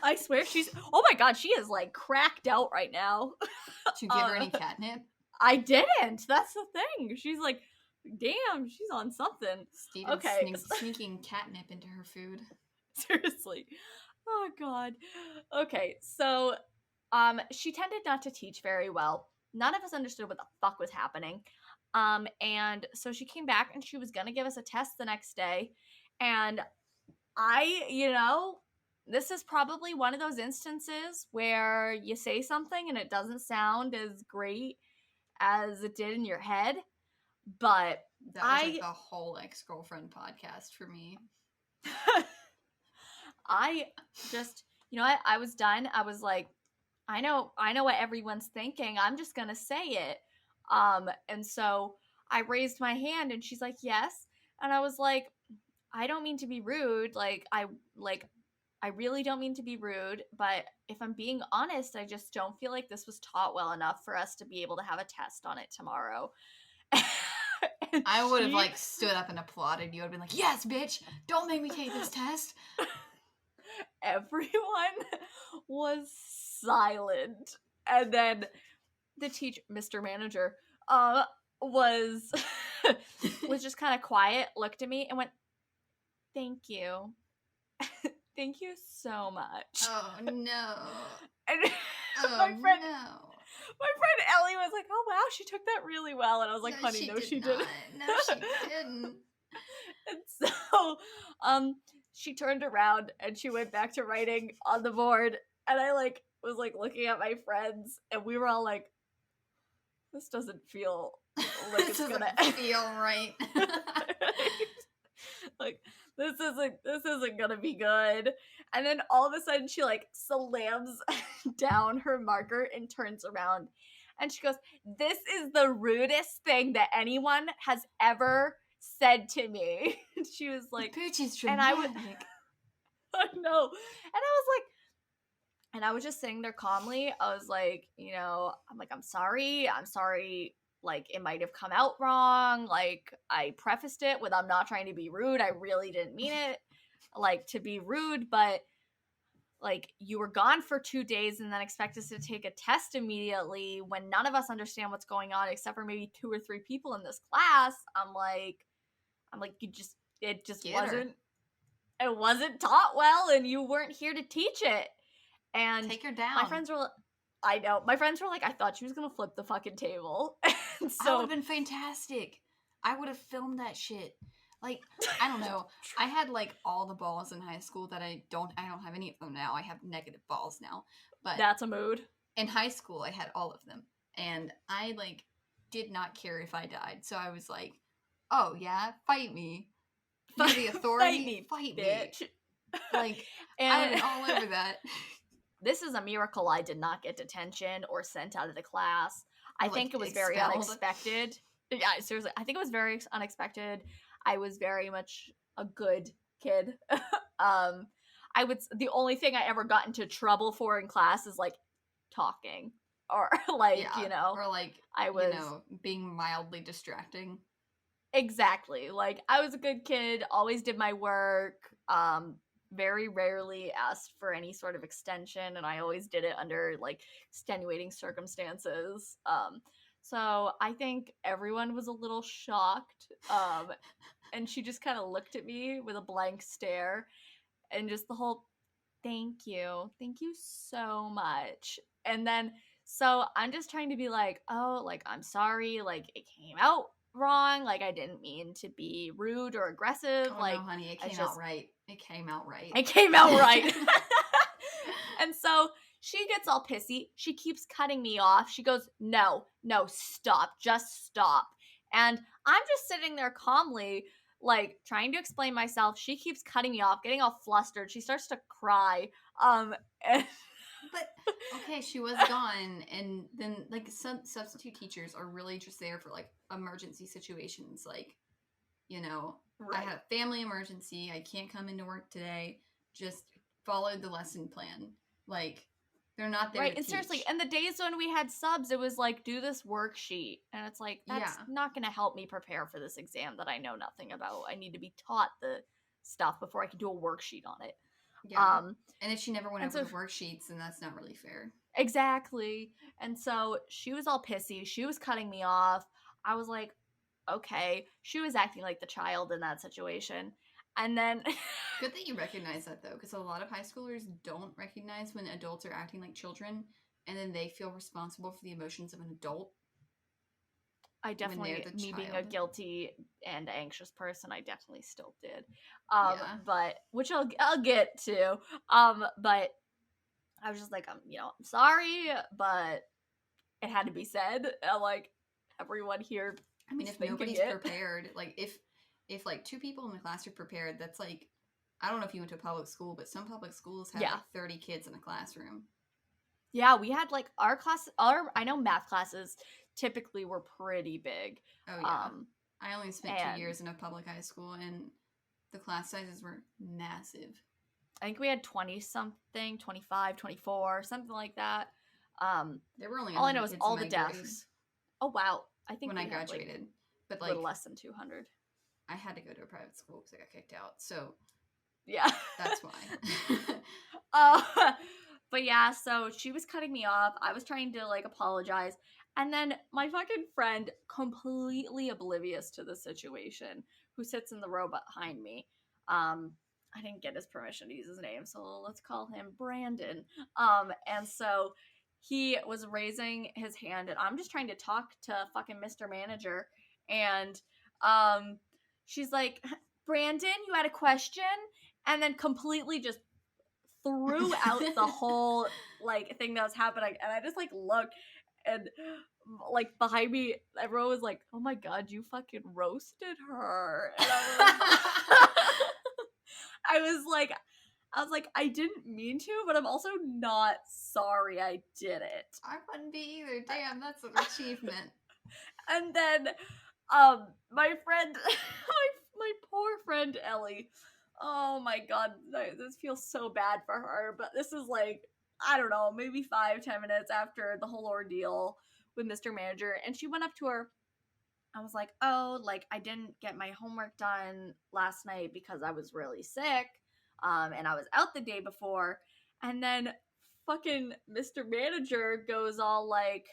I swear oh my god, she is like cracked out right now. Did you give her any catnip? I didn't. That's the thing. She's like, damn, she's on something. Steven's sneaking catnip into her food. Seriously. Oh god. Okay, so she tended not to teach very well. None of us understood what the fuck was happening. And so she came back and she was gonna give us a test the next day. And this is probably one of those instances where you say something and it doesn't sound as great as it did in your head. But that was like the whole ex-girlfriend podcast for me. I just, I was done. I was like, I know what everyone's thinking. I'm just gonna say it. And so I raised my hand and she's like, yes. And I was like, I don't mean to be rude. I really don't mean to be rude, but if I'm being honest, I just don't feel like this was taught well enough for us to be able to have a test on it tomorrow. I would have stood up and applauded you. I'd been like, yes, bitch, don't make me take this test. Everyone was silent. And then the teacher, Mr. Manager, was just kind of quiet, looked at me and went, thank you. Thank you so much. Oh, no. And my friend Ellie was like, oh, wow, she took that really well. And I was like, no, honey, she didn't. No, she didn't. And so she turned around and she went back to writing on the board. And I was looking at my friends and we were all like, this doesn't feel like it's gonna feel right. This isn't gonna be good. And then all of a sudden she slams down her marker and turns around and she goes, this is the rudest thing that anyone has ever said to me. And she was like, bitch is dramatic. I know. And I was just sitting there calmly. I was like, I'm sorry. It might have come out wrong. I prefaced it with, I'm not trying to be rude. I really didn't mean it. like, to be rude, but like, you were gone for 2 days and then expect us to take a test immediately when none of us understand what's going on except for maybe 2 or 3 people in this class. I'm like, it just Get her. wasn't taught well, and you weren't here to teach it. And Take her my down. friends were, I know, my friends were like, I thought she was gonna flip the fucking table. And That would so have been fantastic. I would have filmed that shit. Like, I don't know. I had like all the balls in high school that I don't have any of them now. I have negative balls now. But that's a mood. in high school I had all of them. And I like did not care if I died. So I was like, "Oh, yeah, fight me. You're the authority. Fight me." Bitch. Like, And I went all over that. this is a miracle I did not get detention or sent out of the class. Or, I like, think it was very expelled. unexpected. Yeah, seriously, I think it was very unexpected. I was very much a good kid. The only thing I ever got into trouble for in class is like talking or like, Yeah. Or like, I was being mildly distracting. exactly, like, I was a good kid, always did my work, very rarely asked for any sort of extension, and I always did it under like extenuating circumstances. So I think everyone was a little shocked. And she just kind of looked at me with a blank stare and just the whole thank you so much. And then so I'm just trying to be like, oh, like, I'm sorry, like, it came out wrong, like, I didn't mean to be rude or aggressive. Oh, like, no, honey, it it's came out just right. It came out right. it came out right. And so she gets all pissy. She keeps cutting me off. She goes, no, stop, just stop. And I'm just sitting there calmly, like, trying to explain myself. She keeps cutting me off, getting all flustered. She starts to cry. And But okay, she was gone, and then like some substitute teachers are really just there for like emergency situations. Like, I right. had a family emergency. I can't come into work today. Just follow the lesson plan. Like, they're not there Right, to and teach. seriously, and the days when we had subs, it was like, do this worksheet. And it's like, that's not going to help me prepare for this exam that I know nothing about. I need to be taught the stuff before I can do a worksheet on it. Yeah. And if she never went over so the worksheets, then that's not really fair. exactly. And so she was all pissy. She was cutting me off. I was like, okay. She was acting like the child in that situation. And then Good that you recognize that, though, because a lot of high schoolers don't recognize when adults are acting like children, and then they feel responsible for the emotions of an adult. I definitely, me being a child. guilty and anxious person, I definitely still did. Yeah. But which I'll get to. But I was just like, I'm sorry, but it had to be said. Like, everyone here. I mean, if nobody's prepared, like if like two people in the class are prepared, that's like, I don't know if you went to a public school, but some public schools have like 30 kids in a classroom. Yeah, we had like our class. I know math classes typically were pretty big. Oh yeah. I only spent 2 years in a public high school, and the class sizes were massive. I think we had 20 something, 25, 24, something like that. There were only all I know is all the desks. Grade. Oh wow! I think when I graduated, like, but like a little less than 200. I had to go to a private school because I got kicked out. So yeah, that's why. But yeah, so she was cutting me off. I was trying to like apologize. And then my fucking friend, completely oblivious to the situation, who sits in the row behind me. I didn't get his permission to use his name, so let's call him Brandon. And so he was raising his hand, and I'm just trying to talk to fucking Mr. Manager. And she's like, Brandon, you had a question? And then completely just threw out the whole like thing that was happening. And I just like looked, and like behind me, everyone was like, oh my god, you fucking roasted her. And I was like, I didn't mean to, but I'm also not sorry I did it. I wouldn't be either. Damn, that's an achievement. And then my friend my poor friend Ellie, oh my god, this feels so bad for her. But this is like, I don't know, maybe 5-10 minutes after the whole ordeal with Mr. Manager, and she went up to her. I was like, oh, like, I didn't get my homework done last night because I was really sick. And I was out the day before, and then fucking Mr. Manager goes all like,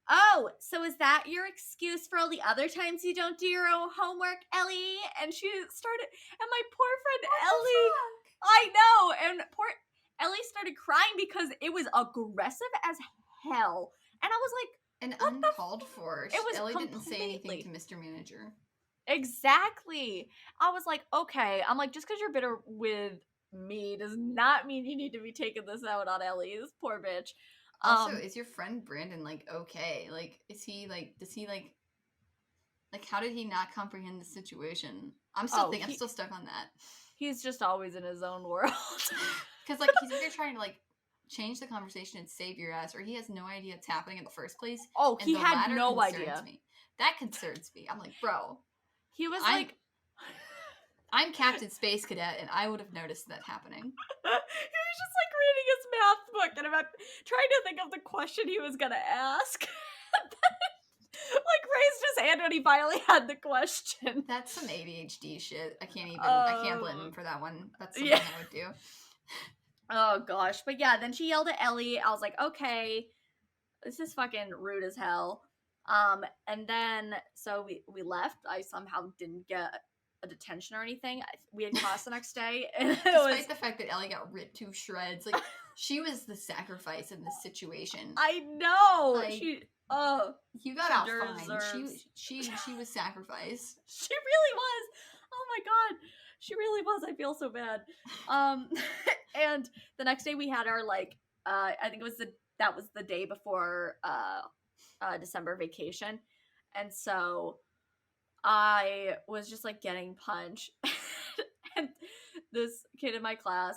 "Oh, so is that your excuse for all the other times you don't do your own homework, Ellie?" And she started, and my poor friend Ellie, I know, and poor Ellie started crying because it was aggressive as hell, and I was like, and what uncalled for. It was Ellie didn't say completely anything to Mr. Manager. exactly. I was like, okay. I'm like, just because you're bitter with me does not mean you need to be taking this out on Ellie. This poor bitch. Also, is your friend Brandon like okay? Like, is he like? Does he like? Like, how did he not comprehend the situation? I'm still stuck on that. He's just always in his own world. Because like he's either trying to like change the conversation and save your ass, or he has no idea it's happening in the first place. Oh, he had no idea. Me. That concerns me. I'm like, bro. He was like, I'm Captain Space Cadet, and I would have noticed that happening. He was just like reading his math book and about trying to think of the question he was gonna ask. Like raised his hand when he finally had the question. That's some ADHD shit. I can't blame him for that one. That's something I would do. Oh gosh. But yeah, then she yelled at Ellie. I was like, okay, this is fucking rude as hell. And then so we left. I somehow didn't get a detention or anything. We had class the next day, and despite the fact that Ellie got ripped to shreds, like she was the sacrifice in this situation. I know. Like, you got out fine. She was sacrificed. She really was. Oh my god, she really was. I feel so bad. And the next day we had our like, I think that was the day before December vacation, and so I was just like getting punched, and this kid in my class,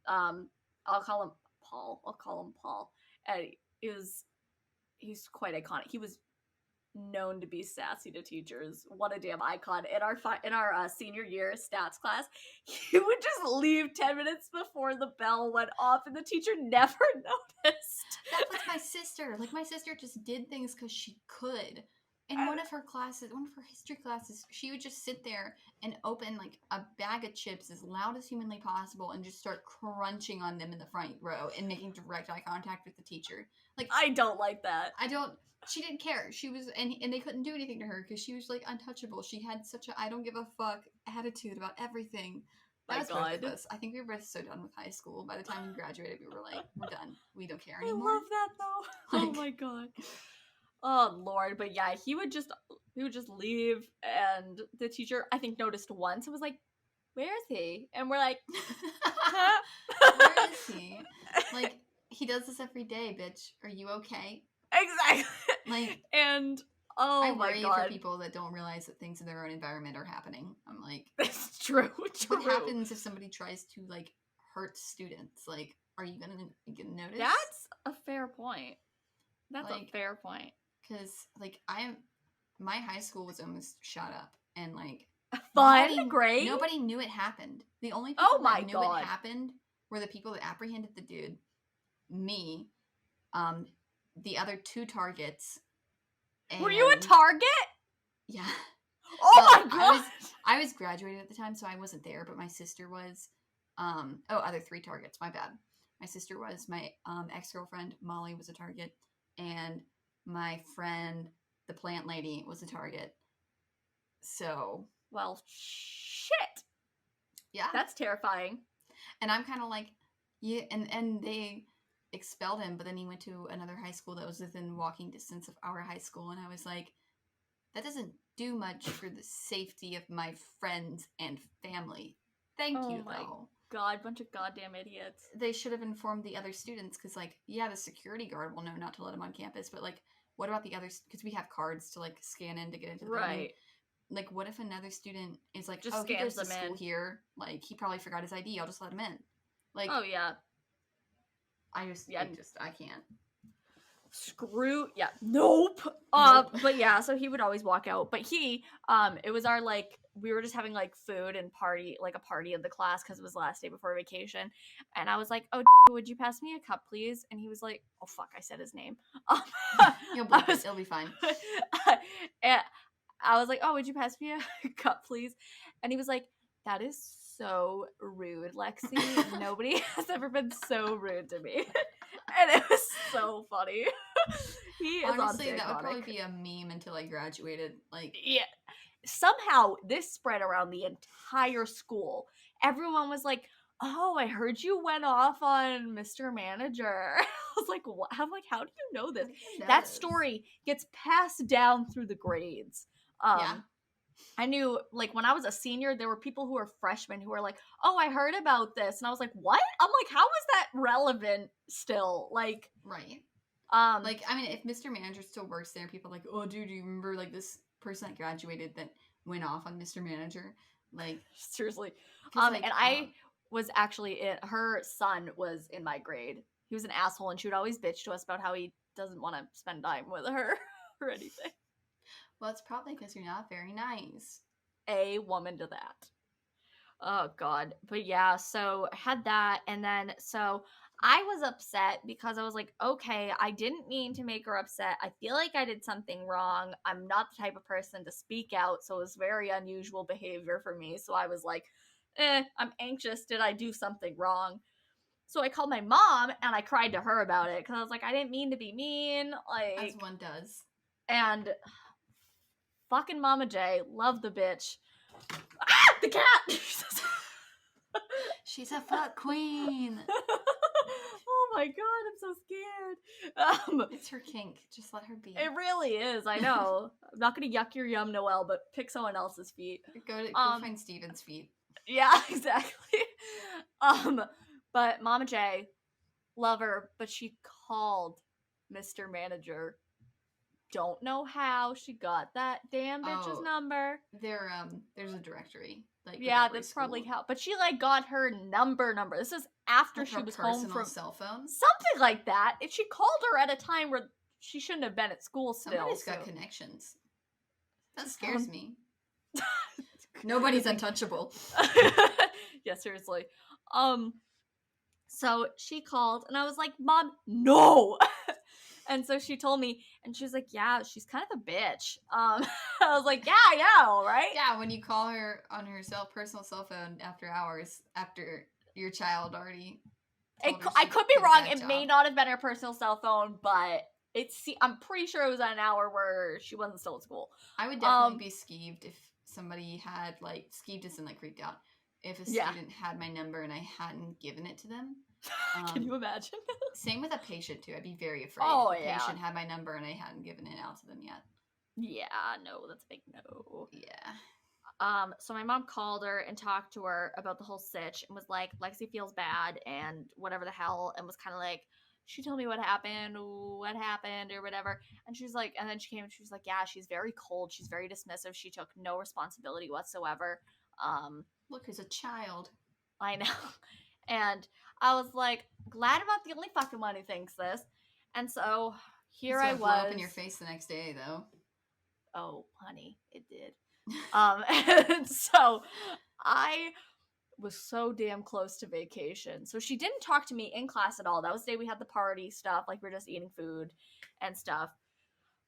I'll call him Paul, and he's quite iconic. He was known to be sassy to teachers. What a damn icon. In our senior year stats class, he would just leave 10 minutes before the bell went off, and the teacher never noticed. That was my sister. Like, my sister just did things because she could. In one of her history classes, she would just sit there and open like a bag of chips as loud as humanly possible and just start crunching on them in the front row and making direct eye contact with the teacher. Like, I don't like that. She didn't care. She was, and they couldn't do anything to her because she was like untouchable. She had such a I don't give a fuck attitude about everything. That's ridiculous. I think we were both so done with high school. By the time we graduated, we were like, we're done. We don't care anymore. I love that though. Like, oh my god. Oh Lord, but yeah, he would just leave, and the teacher I think noticed once and was like, "Where is he?" And we're like, huh? Where is he? Like, he does this every day, bitch. Are you okay? Exactly. Like, and I worry for people that don't realize that things in their own environment are happening. I'm like, it's true. What happens if somebody tries to like hurt students? Like, are you gonna notice? That's a fair point. That's like, a fair point. Because, like, my high school was almost shot up, and, like, great. Nobody knew it happened. The only people that knew it happened were the people that apprehended the dude, me, the other two targets. Were you a target? Yeah. Oh my god! I was graduated at the time, so I wasn't there, but my sister was. Other three targets, my bad. My sister was, my ex-girlfriend, Molly, was a target, and my friend, the plant lady, was a target. So. Well, shit. Yeah. That's terrifying. And I'm kind of like, yeah, and they expelled him, but then he went to another high school that was within walking distance of our high school, and I was like, that doesn't do much for the safety of my friends and family. Thank you, though. Oh my god, bunch of goddamn idiots. They should have informed the other students, because, like, yeah, the security guard will know not to let him on campus, but, like, what about the others? Because we have cards to, like, scan in to get into the building. Like, what if another student is like, just he goes to school here, like, he probably forgot his ID, I'll just let him in. Like, oh yeah. I can't. Nope. But yeah, so he would always walk out. But it was our, like, we were just having, like, food and party, like, a party of the class because it was the last day before vacation. And I was like, oh, would you pass me a cup, please? And he was like, oh, fuck, I said his name. It'll be fine. And I was like, oh, would you pass me a cup, please? And he was like, that is so rude, Lexie. Nobody has ever been so rude to me. And it was so funny. He is Honestly, honestly that would iconic. probably be a meme until I graduated. Like, Yeah. Somehow this spread around the entire school. Everyone was like, "Oh, I heard you went off on Mr. Manager." I was like, "What?" I'm like, "How do you know this?" how do you know That this? story gets passed down through the grades. Yeah. I knew, like, when I was a senior, there were people who were freshmen who were like, "Oh, I heard about this," and I was like, "What?" I'm like, "How is that relevant still?" Like, Right. um, Like, I mean, if Mr. Manager still works there, people are like, oh, dude, do you remember, like, this person that graduated that went off on Mr. Manager? Like, seriously, because, like, and I was actually her son was in my grade. He was an asshole, and she would always bitch to us about how he doesn't want to spend time with her or anything. well, it's probably because you're not very nice. A woman to that. Oh god. But yeah, so I had that, and then so I was upset because I was like, okay, I didn't mean to make her upset. I feel like I did something wrong. I'm not the type of person to speak out, so it was very unusual behavior for me. So I was like, I'm anxious. Did I do something wrong? So I called my mom and I cried to her about it because I was like, I didn't mean to be mean. As Like, one does. and fucking Mama J, love the bitch. Ah, the cat! She's a fuck queen. Oh my god, I'm so scared. It's her kink. Just let her be. It really is. I know. I'm not gonna yuck your yum, Noelle, but pick someone else's feet. Go find Steven's feet. Yeah, exactly. But Mama J, love her, but she called Mr. Manager. Don't know how she got that damn bitch's number. There's a directory. Like, yeah, that's probably how. But she like got her number. This is after like she was personal home from cell phone. something like that. If she called her at a time where she shouldn't have been at school still. Somebody's got connections. That scares me. Nobody's untouchable. Yeah, seriously. So she called and I was like, "Mom, no." And so she told me, and she was like, "Yeah, she's kind of a bitch." I was like, "Yeah, I know, right?" Yeah, when you call her on her personal cell phone after hours, after your child already. I could be wrong. It may not have been her personal cell phone, but I'm pretty sure it was an hour where she wasn't still at school. I would definitely be skeeved if somebody had, like, skeeved us and, like, freaked out. If a student had my number and I hadn't given it to them. Can you imagine? Same with a patient, too. I'd be very afraid if a patient had my number and I hadn't given it out to them yet. Yeah, no, that's a big no. Yeah. So my mom called her and talked to her about the whole sitch and was like, Lexie feels bad and whatever the hell, and was kind of like, she told me what happened or whatever. And she was like, and then she came and she was like, yeah, she's very cold. She's very dismissive. She took no responsibility whatsoever. Look, who's a child. I know. And I was like, glad I'm not the only fucking one who thinks this. And so here I was. Blow up in your face the next day, though. Oh, honey, it did. And so I was so damn close to vacation. So she didn't talk to me in class at all. That was the day we had the party stuff, like we were just eating food and stuff.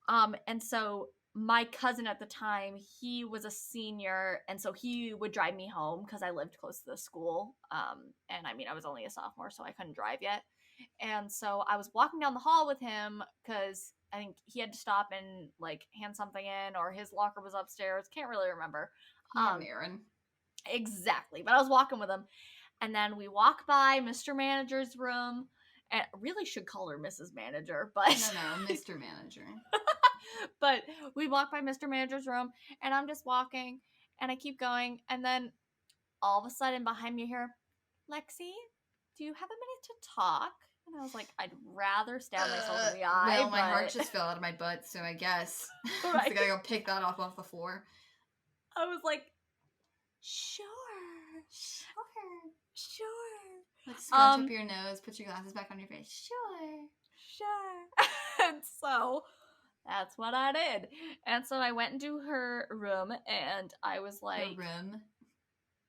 And so my cousin at the time, he was a senior, and so he would drive me home because I lived close to the school. And I mean, I was only a sophomore, so I couldn't drive yet. And so I was walking down the hall with him because I think he had to stop and like hand something in, or his locker was upstairs. Can't really remember. Aaron. Exactly. But I was walking with him. And then we walk by Mr. Manager's room. And really should call her Mrs. Manager, but no, Mr. Manager. But we walk by Mr. Manager's room, and I'm just walking, and I keep going, and then all of a sudden behind me here, Lexie, do you have a minute to talk? And I was like, I'd rather stab myself in the eye. Well, my heart just fell out of my butt, so I guess right. I gotta go pick that off the floor. I was like, sure. Let's scrunch up your nose, put your glasses back on your face. Sure. And so that's what I did. And so I went into her room and I was like, her room?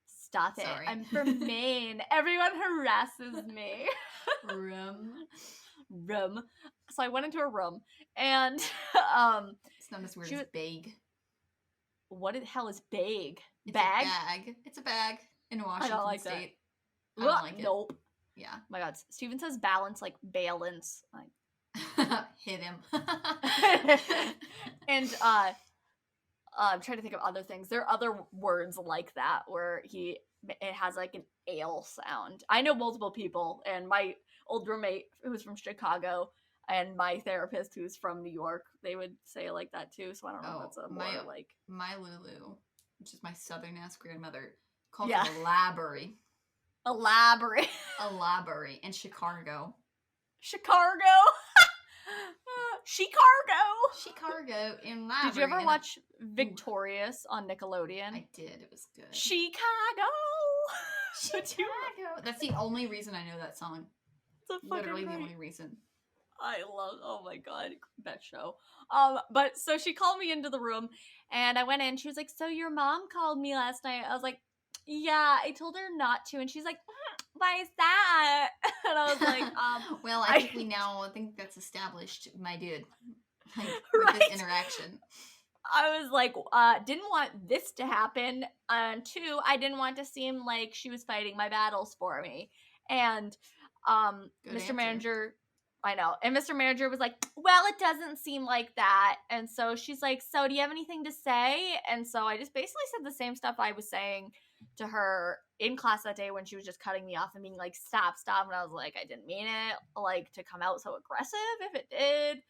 Stop it. Sorry. I'm from Maine. Everyone harasses me. Room. So I went into her room and it's not as weird as bag. What the hell is bag? It's bag? A bag. It's a bag. in I don't Washington like that. State. I don't like it. Nope. Yeah. Oh my God, Steven says balance like balance. Hit him. And I'm trying to think of other things. There are other words like that where it has like an ale sound. I know multiple people, and my old roommate who's from Chicago and my therapist who's from New York, they would say it like that too. So I don't know if that's a more like my Lulu, which is my southern ass grandmother, calls yeah. it a library. Elaborate. A library in Chicago. Chicago. Chicago in library. Did you ever watch Victorious on Nickelodeon? I did. It was good. Chicago. That's the only reason I know that song. It's literally the only reason. I love, oh my God, that show. But so she called me into the room and I went in. She was like, so your mom called me last night. I was like, yeah, I told her not to. And she's like, why is that? And I was like, well, I think that's established, my dude. Like, with this interaction. I was like, didn't want this to happen. And two, I didn't want to seem like she was fighting my battles for me. And Mr. Manager, I know. And Mr. Manager was like, well, it doesn't seem like that. And so she's like, so do you have anything to say? And so I just basically said the same stuff I was saying to her in class that day when she was just cutting me off and being like, stop. And I was like, I didn't mean it like to come out so aggressive if it did.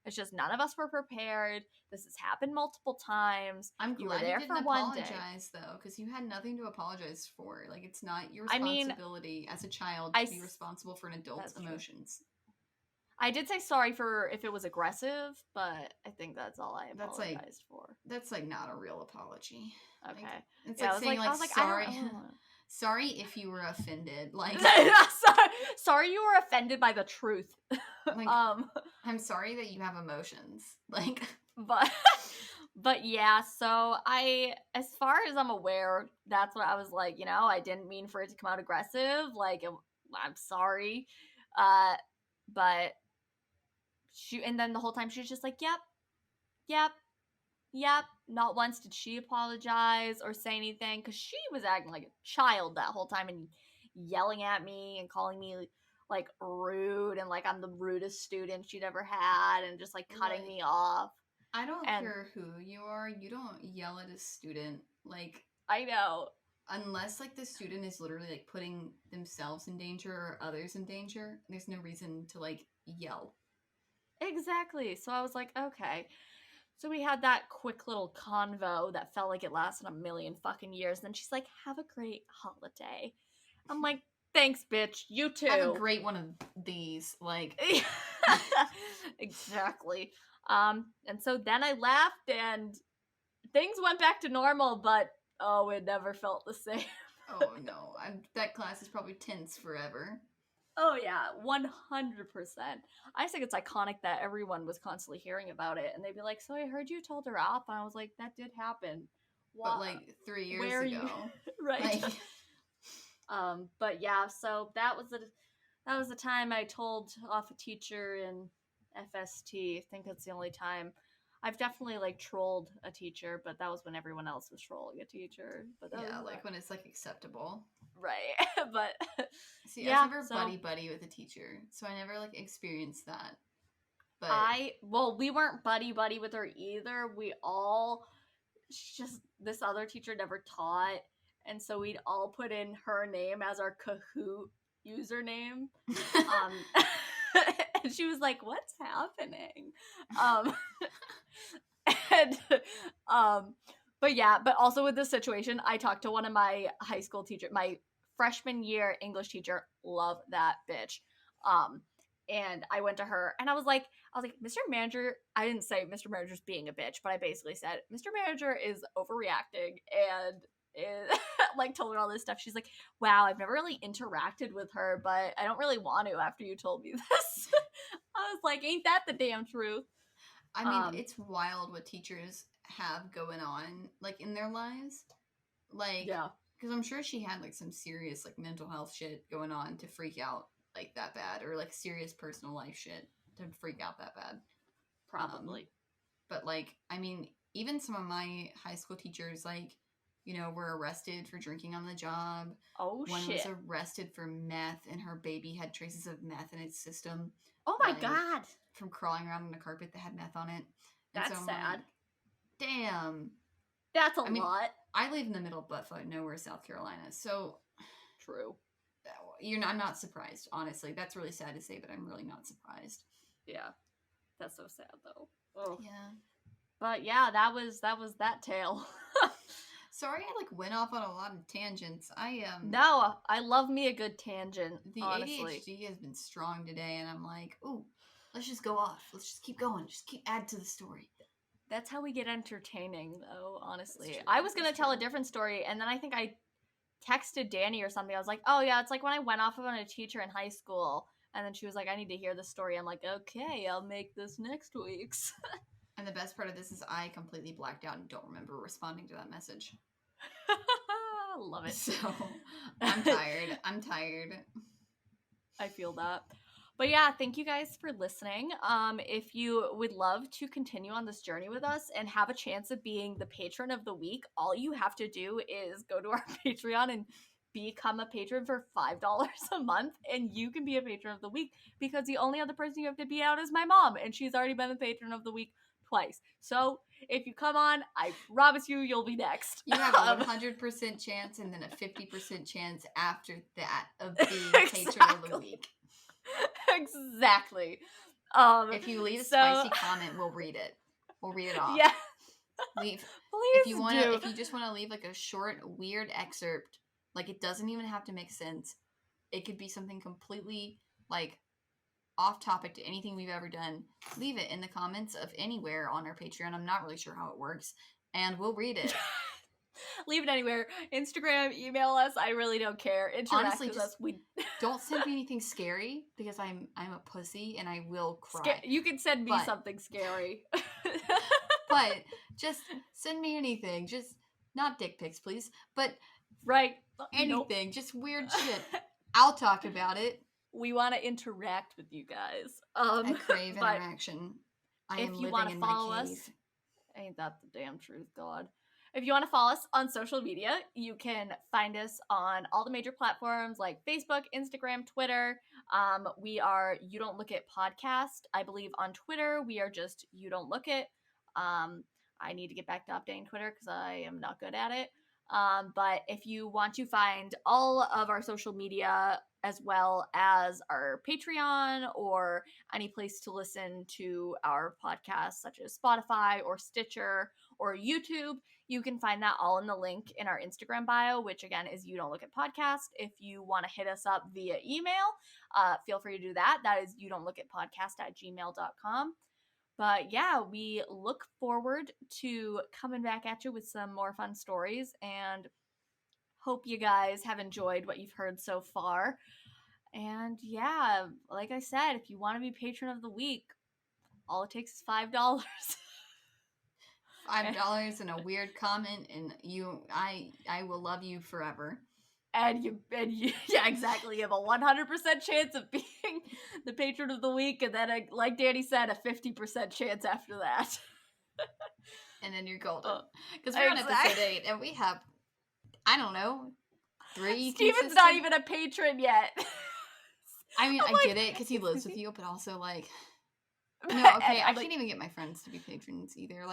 It's just none of us were prepared. This has happened multiple times. I'm glad you didn't apologize, though, because you had nothing to apologize for. Like, it's not your responsibility as a child to be responsible for an adult's emotions. True. I did say sorry for if it was aggressive, but I think that's all I apologized for. That's, like, not a real apology. Okay. Like, it's like saying, sorry. Sorry if you were offended. Like, sorry you were offended by the truth. Like, I'm sorry that you have emotions. Like, but yeah, so as far as I'm aware, that's what I was like, I didn't mean for it to come out aggressive. Like, I'm sorry. But and then the whole time she was just like, yep. Not once did she apologize or say anything because she was acting like a child that whole time and yelling at me and calling me like rude and like I'm the rudest student she'd ever had and just like cutting me off. I don't care who you are. You don't yell at a student. Like, I know. Unless like the student is literally like putting themselves in danger or others in danger, there's no reason to like yell. Exactly. So I was like, okay. So we had that quick little convo that felt like it lasted a million fucking years. And then she's like, have a great holiday. I'm like, thanks, bitch. You too. Have a great one of these. Like, exactly. And so then I left and things went back to normal, but it never felt the same. Oh no. That class is probably tense forever. Oh yeah, 100%. I just think it's iconic that everyone was constantly hearing about it, and they'd be like, "So I heard you told her off," and I was like, "That did happen." But like 3 years ago, right? Like... but yeah, so that was the time I told off a teacher in FST. I think that's the only time. I've definitely like trolled a teacher, but that was when everyone else was trolling a teacher. But that was like when it's like acceptable. Right. But see, I was never buddy with a teacher, so I never like experienced that. But we weren't buddy with her either. This other teacher never taught, and so we'd all put in her name as our Kahoot username. And she was like, "What's happening?" But also with this situation, I talked to one of my high school teachers, my freshman year English teacher, love that bitch. And I went to her and I was like, Mr. Manager, I didn't say Mr. Manager's being a bitch, but I basically said, Mr. Manager is overreacting and like told her all this stuff. She's like, wow, I've never really interacted with her, but I don't really want to after you told me this. I was like, ain't that the damn truth? I mean, it's wild what teachers have going on, like, in their lives. Like, yeah. Because I'm sure she had, like, some serious, like, mental health shit going on to freak out, like, that bad. Or, like, serious personal life shit to freak out that bad. Probably. But, like, I mean, even some of my high school teachers, like, were arrested for drinking on the job. Oh, One shit. was arrested for meth, and her baby had traces of meth in its system. Oh, my God. From crawling around on a carpet that had meth on it. And That's so I'm sad. like, damn. That's a lot. I live in the middle of buttfuck nowhere, South Carolina, so... True. I'm not surprised, honestly. That's really sad to say, but I'm really not surprised. Yeah. That's so sad, though. Oh. Yeah. But yeah, that was that tale. Sorry I went off on a lot of tangents. No, I love me a good tangent, the honestly. ADHD has been strong today, and I'm like, ooh, let's just go off. Let's just keep going. Just keep add to the story. That's how we get entertaining, though, honestly. I was going to tell a different story, and then I think I texted Danny or something. I was like, oh, yeah, it's like when I went off on a teacher in high school, and then she was like, I need to hear the story. I'm like, okay, I'll make this next week's. And the best part of this is I completely blacked out and don't remember responding to that message. Love it. So, I'm tired. I feel that. But yeah, thank you guys for listening. If you would love to continue on this journey with us and have a chance of being the patron of the week, all you have to do is go to our Patreon and become a patron for $5 a month, and you can be a patron of the week, because the only other person you have to be out is my mom, and she's already been a patron of the week twice. So if you come on, I promise you'll be next. You have a 100% chance and then a 50% chance after that of being patron of the week. Exactly. If you leave a spicy comment, we'll read it. We'll read it off. Yeah. Please if you just want to leave a short, weird excerpt, it doesn't even have to make sense. It could be something completely off topic to anything we've ever done. Leave it in the comments of anywhere on our Patreon. I'm not really sure how it works, and we'll read it. Leave it anywhere. Instagram, email us. I really don't care. Interact Honestly, with us. Don't send me anything scary, because I'm a pussy and I will cry. You can send me something scary. But just send me anything. Just not dick pics, please. But right, anything. Just weird shit. I'll talk about it. We want to interact with you guys. I crave interaction. I am living in my cave. Ain't that the damn truth, God? If you want to follow us on social media, you can find us on all the major platforms like Facebook, Instagram, Twitter. We are You Don't Look It Podcast. I believe on Twitter, we are just You Don't Look It. I need to get back to updating Twitter because I am not good at it. But if you want to find all of our social media, as well as our Patreon or any place to listen to our podcasts, such as Spotify or Stitcher or YouTube, you can find that all in the link in our Instagram bio, which again is You Don't Look It Podcast. If you want to hit us up via email, feel free to do that. That is youdontlookitpodcast@gmail.com. But yeah, we look forward to coming back at you with some more fun stories, and hope you guys have enjoyed what you've heard so far. And yeah, like I said, if you want to be patron of the week, all it takes is $5. $5 and a weird comment, and I will love you forever. And you, yeah, exactly. You have a 100% chance of being the patron of the week, and then, like Danny said, a 50% chance after that. And then you're golden. Because we're on episode 8, and we have, I don't know, 3 Steven's not even a patron yet. I mean, I get it, because he lives with you, but also, no, okay, I can't even get my friends to be patrons either,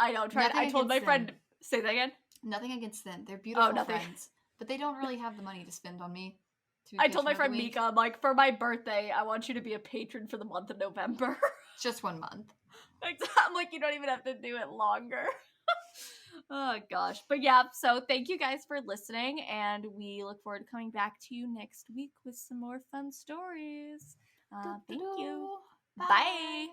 I know, I told my friend, say that again? Nothing against them, they're beautiful friends, but they don't really have the money to spend on me. I told my friend Mika, I'm like, for my birthday, I want you to be a patron for the month of November. Just 1 month. I'm like, you don't even have to do it longer. Oh gosh. But yeah, so thank you guys for listening, and we look forward to coming back to you next week with some more fun stories. Thank you. Bye.